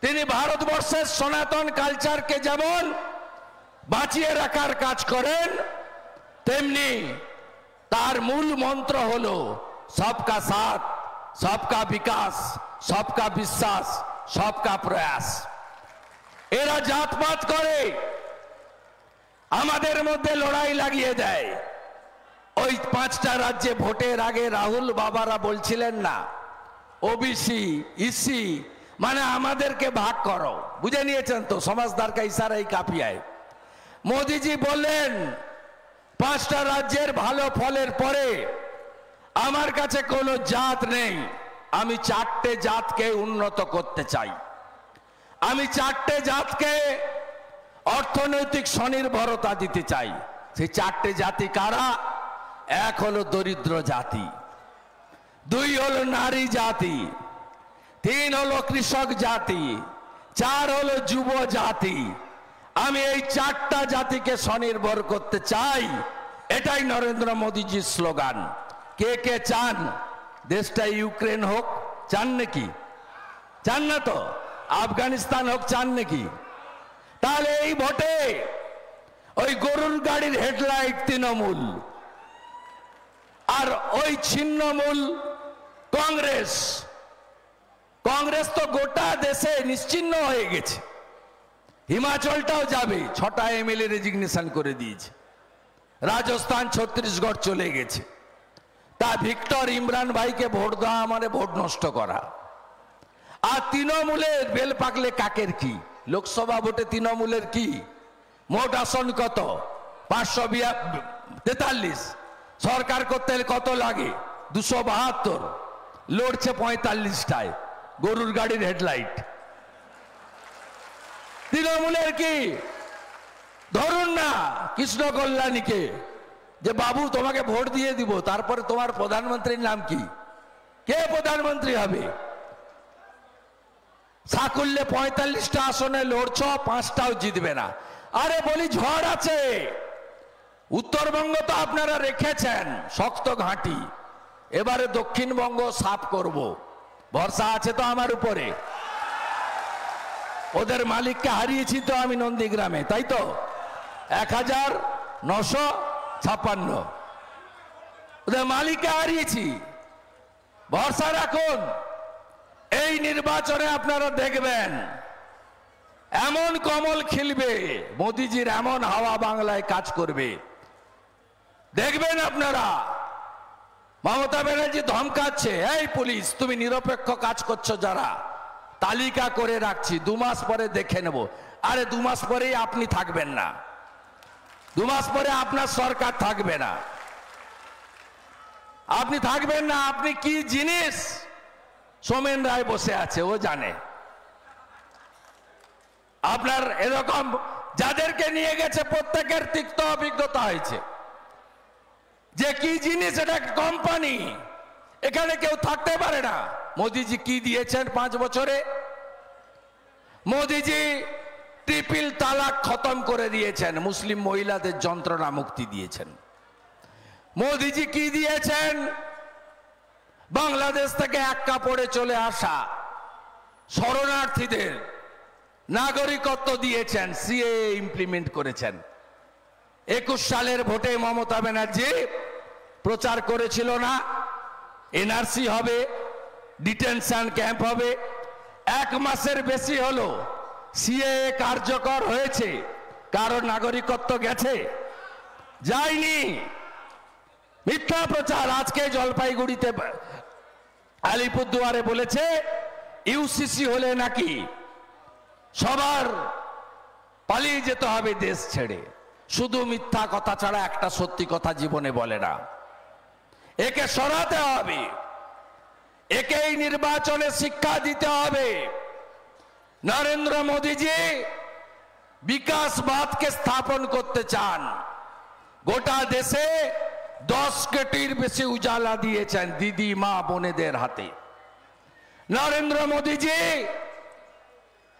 তিনি ভারতবর্ষের সনাতন কালচারকে যেমন বাঁচিয়ে রাখার কাজ করেন, তেমনি তার মূল মন্ত্র হলো সবকা সাথ, সবকা বিকাশ, সবকা বিশ্বাস, সবকা প্রয়াস। এরা জাতপাত করে, আমাদের মধ্যে লড়াই লাগিয়ে দেয়। ওই 5টা রাজ্যে ভোটের আগে রাহুল বাবারা বলছিলেন না, ওবিসি ইসি মানে আমাদেরকে ভাগ করো, বুঝে নিয়েছেন তো? সমাজদার কা ইশারাই কাফি হয়। মোদিজি বললেন 5টা রাজ্যের ভালো ফলের পরে আমার কাছে কোনো জাত নেই, আমি 4টে জাতকে উন্নত করতে চাই, আমি 4টে জাতকে অর্থনৈতিক স্বনির্ভরতা দিতে চাই। সেই 4টে জাতি কারা? 1 হলো দরিদ্র জাতি, 2 হলো নারী জাতি, 3 হলো কৃষক জাতি, 4 হলো যুব জাতি। আমি এই 4টা জাতিকে স্বনির্ভর করতে চাই, এটাই নরেন্দ্র মোদীজির স্লোগান। কে কে চান দেশটা ইউক্রেন হোক? চান নাকি? চান না তো? আফগানিস্তান হোক চান নাকি? তাহলে এই ভোটে ওই গরুর গাড়ির হেডলাইট তৃণমূল, আর ওই ছিন্নমূল কংগ্রেস। কংগ্রেস তো গোটা দেশে নিশ্চিহ্ন হয়ে গেছে, হিমাচলটাও যাবে, 6টা এমএলএ রেজিগনেশন করে দিয়েছে, রাজস্থান ছত্তিশগড় চলে গেছে। তা ভিক্টর ইমরান ভাইকে ভোট দেওয়া মানে ভোট নষ্ট করা। আর তৃণমূলের বেল পাকলে কাকের কি? লোকসভা ভোটে তৃণমূলের কি মোট আসন কত? 543। সরকার করতে কত লাগে? 272। লড়ছে 45টায়, গরুর গাড়ির হেডলাইট। তৃণমূলের কি? ধরুন না কৃষ্ণ কল্যাণীকে, যে বাবু তোমাকে ভোট দিয়ে দিব, তারপরে তোমার প্রধানমন্ত্রীর নাম কি? কে প্রধানমন্ত্রী হবে? সাকুল্যে 45টা আসনে লড়ছ, 5টাও জিতবে না। আরে বলি ঝড় আছে, উত্তরবঙ্গ তো আপনারা রেখেছেন শক্ত ঘাঁটি, এবারে দক্ষিণবঙ্গ সাফ করব, ভরসা আছে তো আমার উপরে। ওদের মালিককে হারিয়েছি তো আমি নন্দীগ্রামে, তাই তো? 1956। ওদের মালিককে হারিয়েছি, ভরসা রাখুন। এই নির্বাচনে আপনারা দেখবেন এমন কমল খিলবে, মোদিজির এমন হাওয়া বাংলায় কাজ করবে, দেখবেন আপনারা। মমতা ব্যানার্জি ধমকাচ্ছে, এই পুলিশ তুমি নিরপেক্ষ কাজ করছো যারা, তালিকা করে রাখছি, 2 মাস পরে দেখে নেব। আরে 2 মাস পরেই আপনি থাকবেন না, 2 মাস পরে আপনার সরকার থাকবে না, আপনি থাকবেন না। আপনি কি জিনিস সোমেন রায় বসে আছে, ও জানে। আপনার এরকম যাদেরকে নিয়ে গেছে প্রত্যেকের তিক্ত অভিজ্ঞতা হয়েছে যে কি জিনিস, এটা কোম্পানি, এখানে কেউ থাকতে পারে না। মোদিজি কি দিয়েছেন 5 বছরে? মোদিজি ট্রিপল তালাক খতম করে দিয়েছেন, মুসলিম মহিলাদের যন্ত্রণা মুক্তি দিয়েছেন। মোদিজি কি দিয়েছেন? বাংলাদেশ থেকে এক কাপড়ে চলে আসা শরণার্থীদের নাগরিকত্ব দিয়েছেন, সিএ ইমপ্লিমেন্ট করেছেন। 21 সালের ভোটে মমতা ব্যানার্জি প্রচার করেছিল না এনআরসি হবে, ডিটেনশন ক্যাম্প হবে। 1 মাসের বেশি হলো সিএ কার্যকর হয়েছে, কারণ নাগরিকত্ব গেছে? যায়নি, মিথ্যা প্রচার। আজকে জলপাইগুড়িতে আলিপুরদুয়ারে বলেছে ইউসিসি হলে নাকি সবার পালিয়ে যেতে হবে দেশ ছেড়ে। শুধু মিথ্যা কথা ছাড়া একটা সত্যি কথা জীবনে বলে না। একে সরাতে হবে, একেই নির্বাচনে শিক্ষা দিতে হবে। নরেন্দ্র মোদীজি বিকাশবাদকে স্থাপন করতে চান। গোটা দেশে 10 কোটির বেশি উজালা দিয়েছেন দিদি মা বোনেদের হাতে। নরেন্দ্র মোদীজি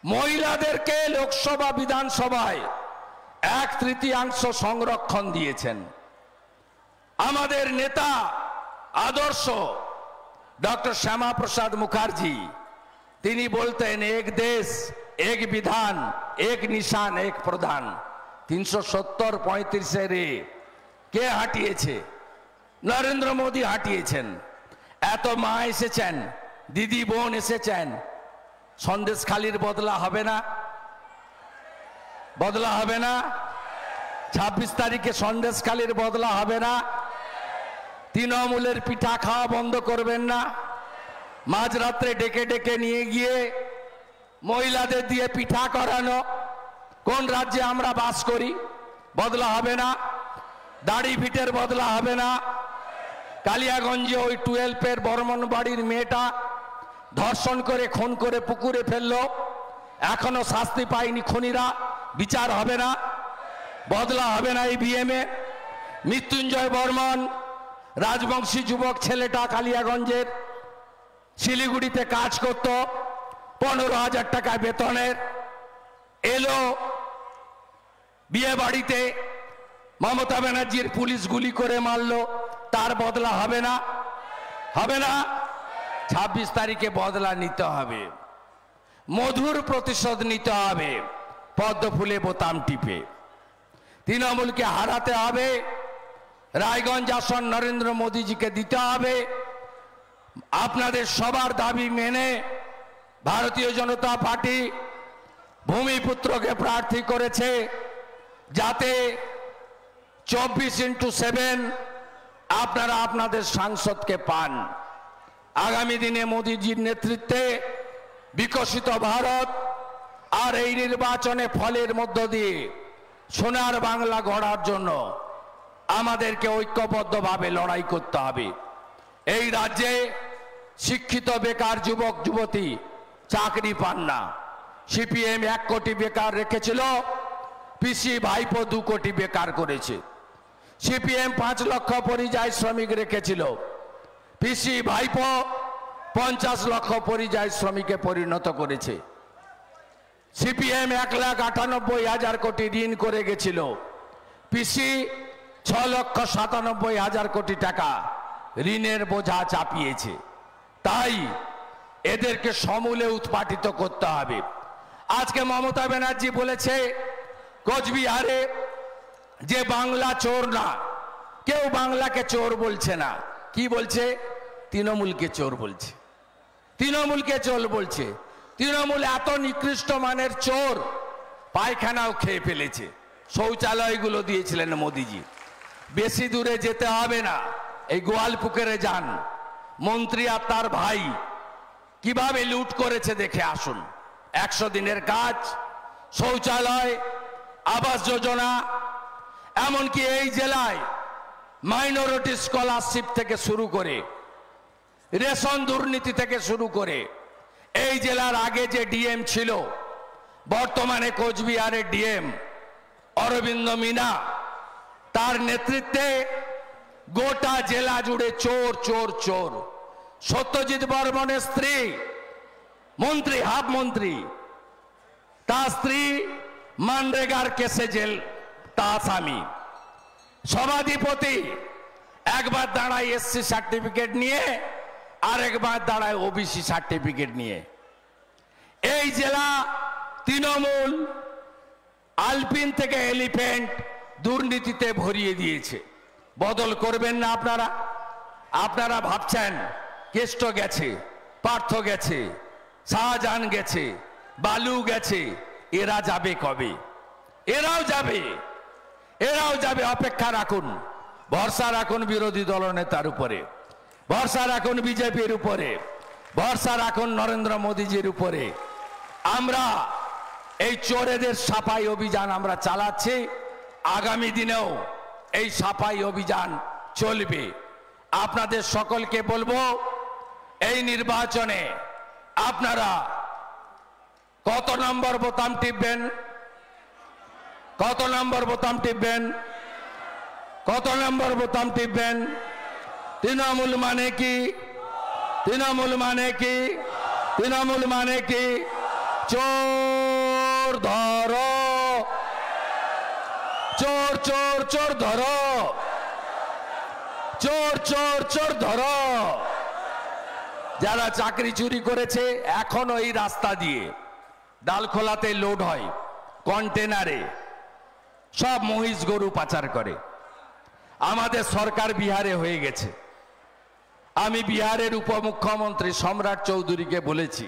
মহিলাদেরকে লোকসভা বিধানসভায় 1/3 সংরক্ষণ দিয়েছেন। আমাদের নেতা আদর্শ ডক্টর শ্যামা প্রসাদ মুখার্জি, তিনি বলতেন এক দেশ এক বিধান এক নিশান এক প্রধান। 370-35 কে হাঁটিয়েছে? নরেন্দ্র মোদী হাঁটিয়েছেন। এত মা এসেছেন, দিদি বোন এসেছেন, সন্দেশখালির বদলা হবে না? বদলা হবে না? 26 তারিখে সন্দেশখালির বদলা হবে না? তৃণমূলের পিঠা খাওয়া বন্ধ করবেন না? মাঝরাত্রে ডেকে ডেকে নিয়ে গিয়ে মহিলাদের দিয়ে পিঠা করানো, কোন রাজ্যে আমরা বাস করি? বদলা হবে না? দাড়ি ভিটের বদলা হবে না? কালিয়াগঞ্জে ওই 12 বর্মন বাড়ির মেয়েটা ধর্ষণ করে খুন করে পুকুরে ফেললো, এখনো শাস্তি পায়নি খুনিরা, বিচার হবে না? বদলা হবে না এই বিএমএ? মৃত্যুঞ্জয় বর্মন রাজবংশী যুবক ছেলেটা কালিয়াগঞ্জের, শিলিগুড়িতে কাজ করত, 15,000 টাকা বেতনের, এলো বিয়ে বাড়িতে, মমতা ব্যানার্জির পুলিশ গুলি করে মারলো, তার বদলা হবে না? হবে না? 26 তারিখে বদলা নিতে হবে, মধুর প্রতিশোধ নিতে হবে, পদ্ম ফুলে বোতাম টিপে। তৃণমূলকে হারাতে হবে, রায়গঞ্জ আসন নরেন্দ্র মোদীজিকে দিতে হবে। আপনাদের সবার দাবি মেনে ভারতীয় জনতা পার্টি ভূমিপুত্রকে প্রার্থী করেছে, যাতে 24x7 আপনারা আপনাদের সাংসদকে পান। আগামী দিনে মোদীজির নেতৃত্বে বিকশিত ভারত আর এই নির্বাচনে ফলের মধ্য দিয়ে সোনার বাংলা গড়ার জন্য আমাদেরকে ঐক্যবদ্ধভাবে লড়াই করতে হবে। এই রাজ্যে শিক্ষিত বেকার যুবক যুবতী চাকরি পান না। সিপিএম 1 কোটি বেকার রেখেছিল, পিসি ভাইপো 2 কোটি বেকার করেছে। সিপিএম 5 লক্ষ পরিযায়ী শ্রমিক রেখেছিল, পিসি ভাইপো 50 লক্ষ পরিযায়ী শ্রমিকে পরিণত করেছে। সিপিএম 1,98,000 কোটি ঋণ করে গেছিল, পিসি 6,97,000 কোটি টাকা ঋণের বোঝা চাপিয়েছে। তাই এদেরকে সমূলে উৎপাটিত করতে হবে। আজকে মমতা ব্যানার্জি বলেছে কোচবিহারে যে বাংলা চোর না, কেউ বাংলাকে চোর বলছে না। কি বলছে? তৃণমূলকে চোর বলছে, তৃণমূলকে চোর বলছে। তৃণমূল এত নিকৃষ্ট মানের চোর পায়খানাও খেয়ে ফেলেছে। শৌচালয়গুলো দিয়েছিলেন মোদিজি। বেশি দূরে যেতে হবে না, এই গোয়ালপুকুরে যান, মন্ত্রী আর তার ভাই কিভাবে লুট করেছে দেখে আসুন। 100 দিনের কাজ, শৌচালয়, আবাস যোজনা, এমনকি এই জেলায় মাইনরিটি স্কলারশিপ থেকে শুরু করে, রেশন দুর্নীতি থেকে শুরু করে, এই জেলার আগে যে ডিএম ছিল, বর্তমানে কোচবিহারের ডিএম অরবিন্দ মিনা, তার নেতৃত্বে গোটা জেলা জুড়ে চোর চোর চোর। সত্যজিৎ বর্মনের স্ত্রী মন্ত্রী, হাফ মন্ত্রী, তার স্ত্রী মানরেগার কেসে জেল, তা আসামি। সভাধিপতি একবার দাঁড়ায় এসসি সার্টিফিকেট নিয়ে, আরেকবার দাঁড়ায় ওবিসি সার্টিফিকেট নিয়ে। এই জেলা তৃণমূল আলপিন থেকে এলিফ্যান্ট দুর্নীতিতে ভরিয়ে দিয়েছে। বদল করবেন না আপনারা? আপনারা ভাবছেন কেষ্ট গেছে, পার্থ গেছে, শাহজাহান গেছে, বালু গেছে, এরা যাবে কবে? এরাও যাবে, এরাও যাবে। অপেক্ষা রাখুন, ভরসা রাখুন বিরোধী দলনেতার উপরে, ভরসা রাখুন বিজেপির উপরে, ভরসা রাখুন নরেন্দ্র মোদীজির উপরে। আমরা এই চোরেদের সাফাই অভিযান আমরা চালাচ্ছি, আগামী দিনেও এই সাফাই অভিযান চলবে। আপনাদের সকলকে বলবো, এই নির্বাচনে আপনারা কত নম্বর বোতাম টিপবেন? কত নম্বর বোতাম টিপবেন? কত নম্বর বোতাম টিপবেন? তৃণমূল মানে কি? তৃণমূল মানে কি? তৃণমূল মানে কি? চোর ধরো, চোর চোর চোর ধরো, চোর চোর চোর ধরো। যারা চাকরি চুরি করেছে এখনো এই রাস্তা দিয়ে ডালখোলাতে লোড হয়, কন্টেনারে সব মহিষ গরু পাচার করে। আমাদের সরকার বিহারে হয়ে গেছে। আমি বিহারের উপমুখ্যমন্ত্রী সম্রাট চৌধুরীকে বলেছি,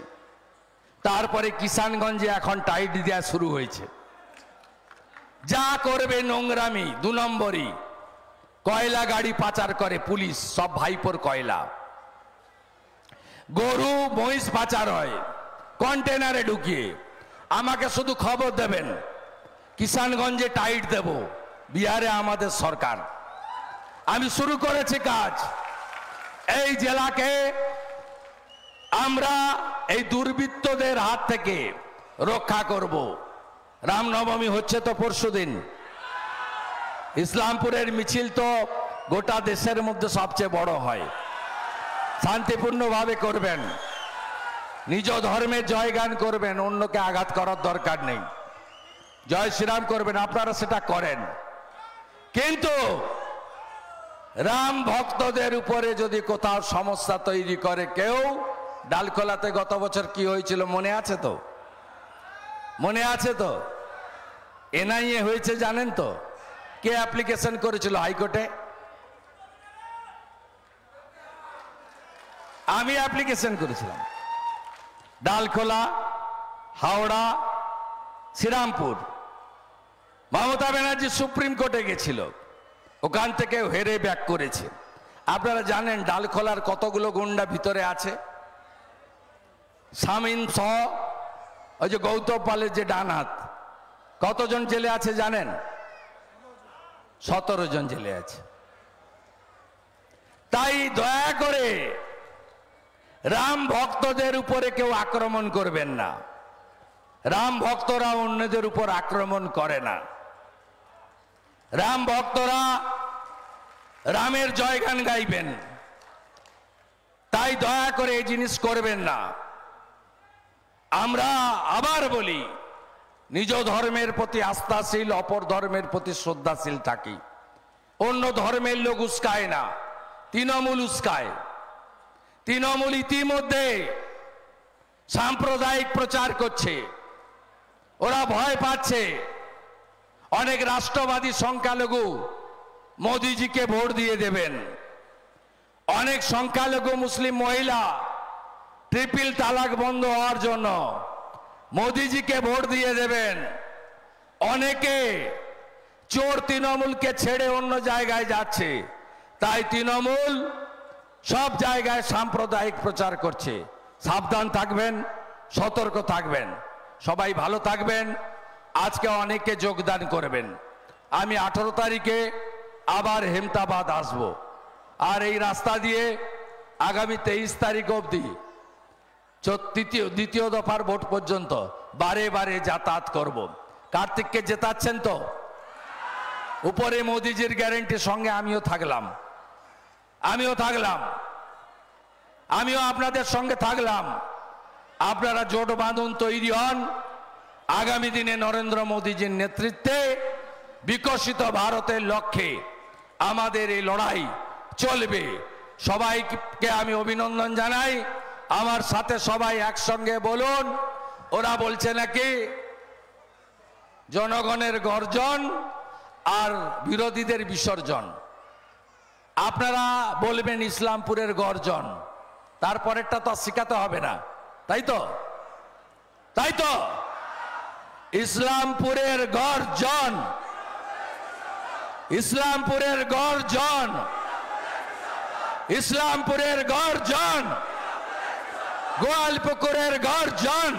তারপরে কিষানগঞ্জে এখন টাইট দেওয়া শুরু হয়েছে। যা করবে নোংরামি, 2 নম্বরই। কয়লা গাড়ি পাচার করে পুলিশ, সব ভাইপোর কয়লা। গরু মহিষ পাচার হয় কন্টেনারে ঢুকিয়ে। আমাকে শুধু খবর দেবেন, কিষানগঞ্জে টাইট দেব। বিহারে আমাদের সরকার, আমি শুরু করেছি কাজ। এই জেলাকে আমরা এই দুর্বৃত্তদের হাত থেকে রক্ষা করব। রামনবমী হচ্ছে তো পরশুদিন। ইসলামপুরের মিছিল তো গোটা দেশের মধ্যে সবচেয়ে বড় হয়। শান্তিপূর্ণভাবে করবেন, নিজ ধর্মের জয়গান করবেন, অন্যকে আঘাত করার দরকার নেই। জয় শ্রীরাম করবেন, আপনারা সেটা করেন। কিন্তু রাম ভক্তদের উপরে যদি কোথাও সমস্যা তৈরি করে কেউ, ডালখোলাতে গত বছর কি হয়েছিল মনে আছে তো? মনে আছে তো? এনআইএ হয়েছে জানেন তো? কে অ্যাপ্লিকেশন করেছিল হাইকোর্টে? আমি অ্যাপ্লিকেশন করেছিলাম। ডালখোলা, হাওড়া, শ্রীরামপুর। মমতা ব্যানার্জি সুপ্রিম কোর্টে গেছিল, ওখান থেকে হেরে ব্যাক করেছে। আপনারা জানেন ডালখোলার কতগুলো গুন্ডা ভিতরে আছে? শামীম সহ ওই যে গৌতম পালের যে ডান হাত, কতজন জেলে আছে জানেন? 17 জন জেলে আছে। তাই দয়া করে রাম ভক্তদের উপরে কেউ আক্রমণ করবেন না। রাম ভক্তরা অন্যদের উপর আক্রমণ করে না। রাম ভক্তরা রামের জয়গান গাইবেন, তাই দয়া করে এই জিনিস করবেন না। আমরা আবার বলি, নিজ ধর্মের প্রতি আস্থাশীল, অপর ধর্মের প্রতি শ্রদ্ধাশীল থাকি। অন্য ধর্মের লোক উস্কায় না, তৃণমূল উস্কায়। তৃণমূল ইতিমধ্যে সাম্প্রদায়িক প্রচার করছে, ওরা ভয় পাচ্ছে। অনেক রাষ্ট্রবাদী সংখ্যালঘু মোদিজিকে ভোট দিয়ে দেবেন। অনেক সংখ্যালঘু মুসলিম মহিলা ট্রিপল তালাক বন্ধ হওয়ার জন্য মোদিজিকে ভোট দিয়ে দেবেন। অনেকে চোর তৃণমূলকে ছেড়ে অন্য জায়গায় যাচ্ছে, তাই তৃণমূল সব জায়গায় সাম্প্রদায়িক প্রচার করছে। সাবধান থাকবেন, সতর্ক থাকবেন, সবাই ভালো থাকবেন। আজকে অনেকে যোগদান করবেন। আমি 18 তারিখে আবার হেমতাবাদ আসব, আর এই রাস্তা দিয়ে আগামী 23 তারিখ অবধি দ্বিতীয় দফার ভোট পর্যন্ত বারে বারে যাতায়াত করব। কার্তিককে জেতাচ্ছেন তো? উপরে মোদিজির গ্যারেন্টির সঙ্গে আমিও থাকলাম, আমিও আপনাদের সঙ্গে থাকলাম। আপনারা জোট বাঁধুন, তৈরি হন। আগামী দিনে নরেন্দ্র মোদিজির নেতৃত্বে বিকশিত ভারতের লক্ষ্যে আমাদের এই লড়াই চলবে। সবাইকে আমি অভিনন্দন জানাই। আমার সাথে সবাই একসঙ্গে বলুন। ওরা বলছে নাকি জনগণের গর্জন আর বিরোধীদের বিসর্জন। আপনারা বলবেন ইসলামপুরের গর্জন, তারপরেরটা তো শিখাতে হবে না, তাই তো? ইসলামপুরের গর্জন, ইসলামপুরের গর্জন, ইসলামপুরের গর্জন, গোয়ালপুকুরের গর্জন,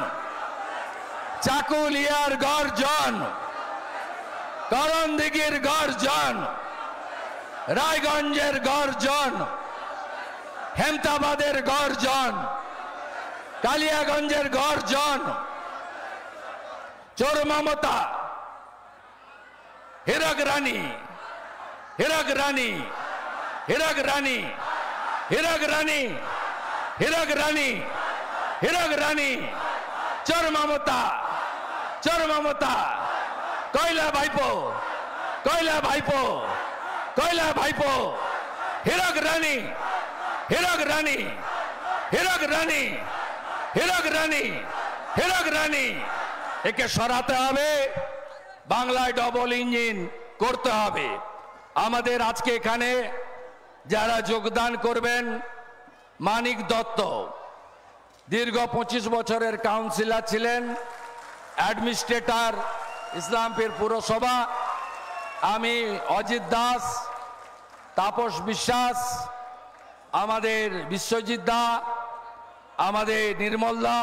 চাকুলিয়ার গর্জন, করণদিঘির গর্জন, রায়গঞ্জের গর্জন, হেমতাবাদের গর্জন, কালিয়াগঞ্জের গর্জন, চোর মমতা, হীরক রানী, হীরক রানী, হীরক রানী, হীরক রানী, হীরক রানী, হীরক রানী, চোর মমতা, চোর মমতা, কয়লা ভাইপো, কয়লা ভাইপো, কয়লা ভাইপো, হীরক রানী, হীরক রানী, হীরক রানী, হীরক রানী, হীরক রানী। একে সরাতে হবে, বাংলায় ডবল ইঞ্জিন করতে হবে। আমাদের আজকে এখানে যারা যোগদান করবেন, মানিক দত্ত দীর্ঘ 25 বছরের কাউন্সিলর ছিলেন, অ্যাডমিনিস্ট্রেটর ইসলামপুর পুরসভা। আমি অজিত দাস, তাপস বিশ্বাস, আমাদের বিশ্বজিৎ দা, আমাদের নির্মল দা,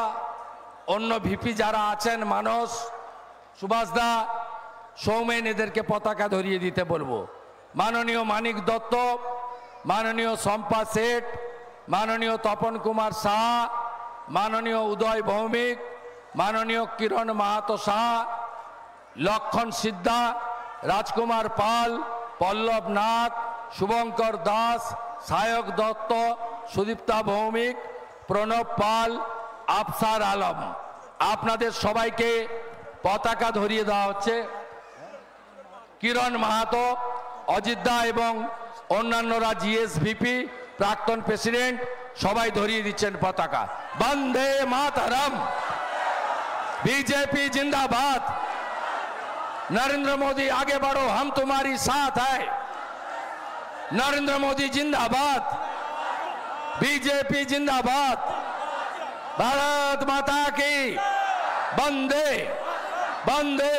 অন্য ভিপি যারা আছেন, মানস, সুভাষ দা, সৌমেন, এদেরকে পতাকা ধরিয়ে দিতে বলবো। মাননীয় মানিক দত্ত, মাননীয় শম্পা শেঠ, মাননীয় তপন কুমার সাহা, মাননীয় উদয় ভৌমিক, মাননীয় কিরণ মাহাতো সাহা, লক্ষণ সিদ্ধা, রাজকুমার পাল, পল্লব নাথ, শুভঙ্কর দাস, সায়ক দত্ত, সুদীপ্তা ভৌমিক, প্রণব পাল, আফসার আলম, আপনাদের সবাইকে পতাকা ধরিয়ে দেওয়া হচ্ছে। কিরণ মাহাতো, অজিত দা এবং অন্যান্যরা, জিএসভিপি, প্রাক্তন প্রেসিডেন্ট, সবাই ধরিয়ে দিচ্ছেন পতাকা। বন্দে মাতরম, बीजेपी जिंदाबाद, नरेंद्र मोदी आगे बढ़ो, हम तुम्हारी साथ है, नरेंद्र मोदी जिंदाबाद, बीजेपी जिंदाबाद, भारत माता की वंदे वंदे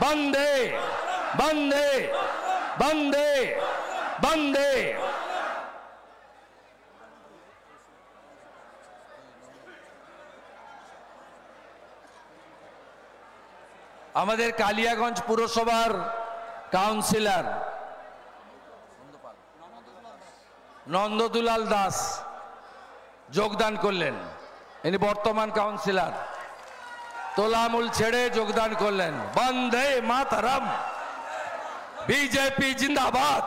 वंदे वंदे वंदे वंदे। আমাদের কালিয়াগঞ্জ পুরসভার কাউন্সিলর নন্দদুলাল দাস যোগদান করলেন। ইনি বর্তমান কাউন্সিলর, তোলামূল ছেড়ে যোগদান করলেন। বন্দে মাতরম, बीजेपी जिंदाबाद,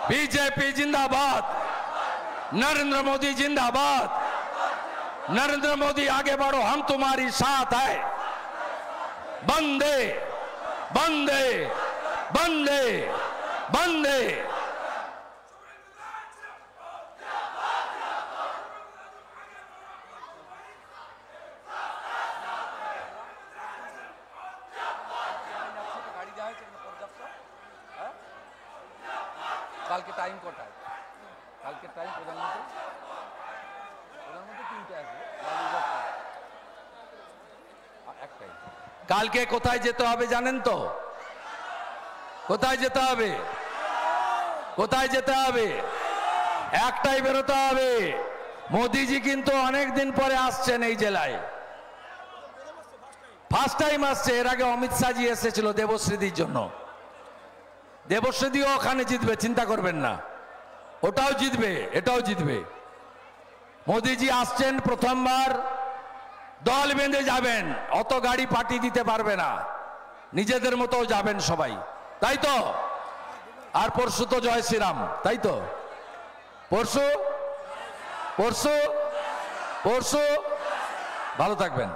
बीजेपी जिंदाबाद, नरेंद्र मोदी जिंदाबाद, नरेंद्र मोदी आगे बढ़ो, हम तुम्हारी साथ है, बंदे बंदे बंदे बंदे। কাল के टाइम कोटा है, कल के टाइम प्रधानमंत्री तीनटे আসবে, एक टाइम কালকে কোথায় যেতে হবে জানেন তো? কোথায় যেতে হবে? কোথায় যেতে হবে? একটাই বেরোতে হবে। মোদিজি কিন্তু অনেক দিন পরে আসছেন এই জেলায়, ফার্স্ট টাইম আসছে। এর আগে অমিত শাহজি এসেছিল দেবশ্রীদির জন্য। দেবশ্রীদিও ওখানে জিতবে, চিন্তা করবেন না, ওটাও জিতবে, এটাও জিতবে। মোদিজি আসছেন প্রথমবার, দল বেঁধে যাবেন, অত গাড়ি পার্টি দিতে পারবে না, নিজেদের মতো যাবেন সবাই, তাই তো? আর পরশু তো জয় শ্রীরাম, তাই তো? পরশু পরশু পরশু ভালো থাকবেন।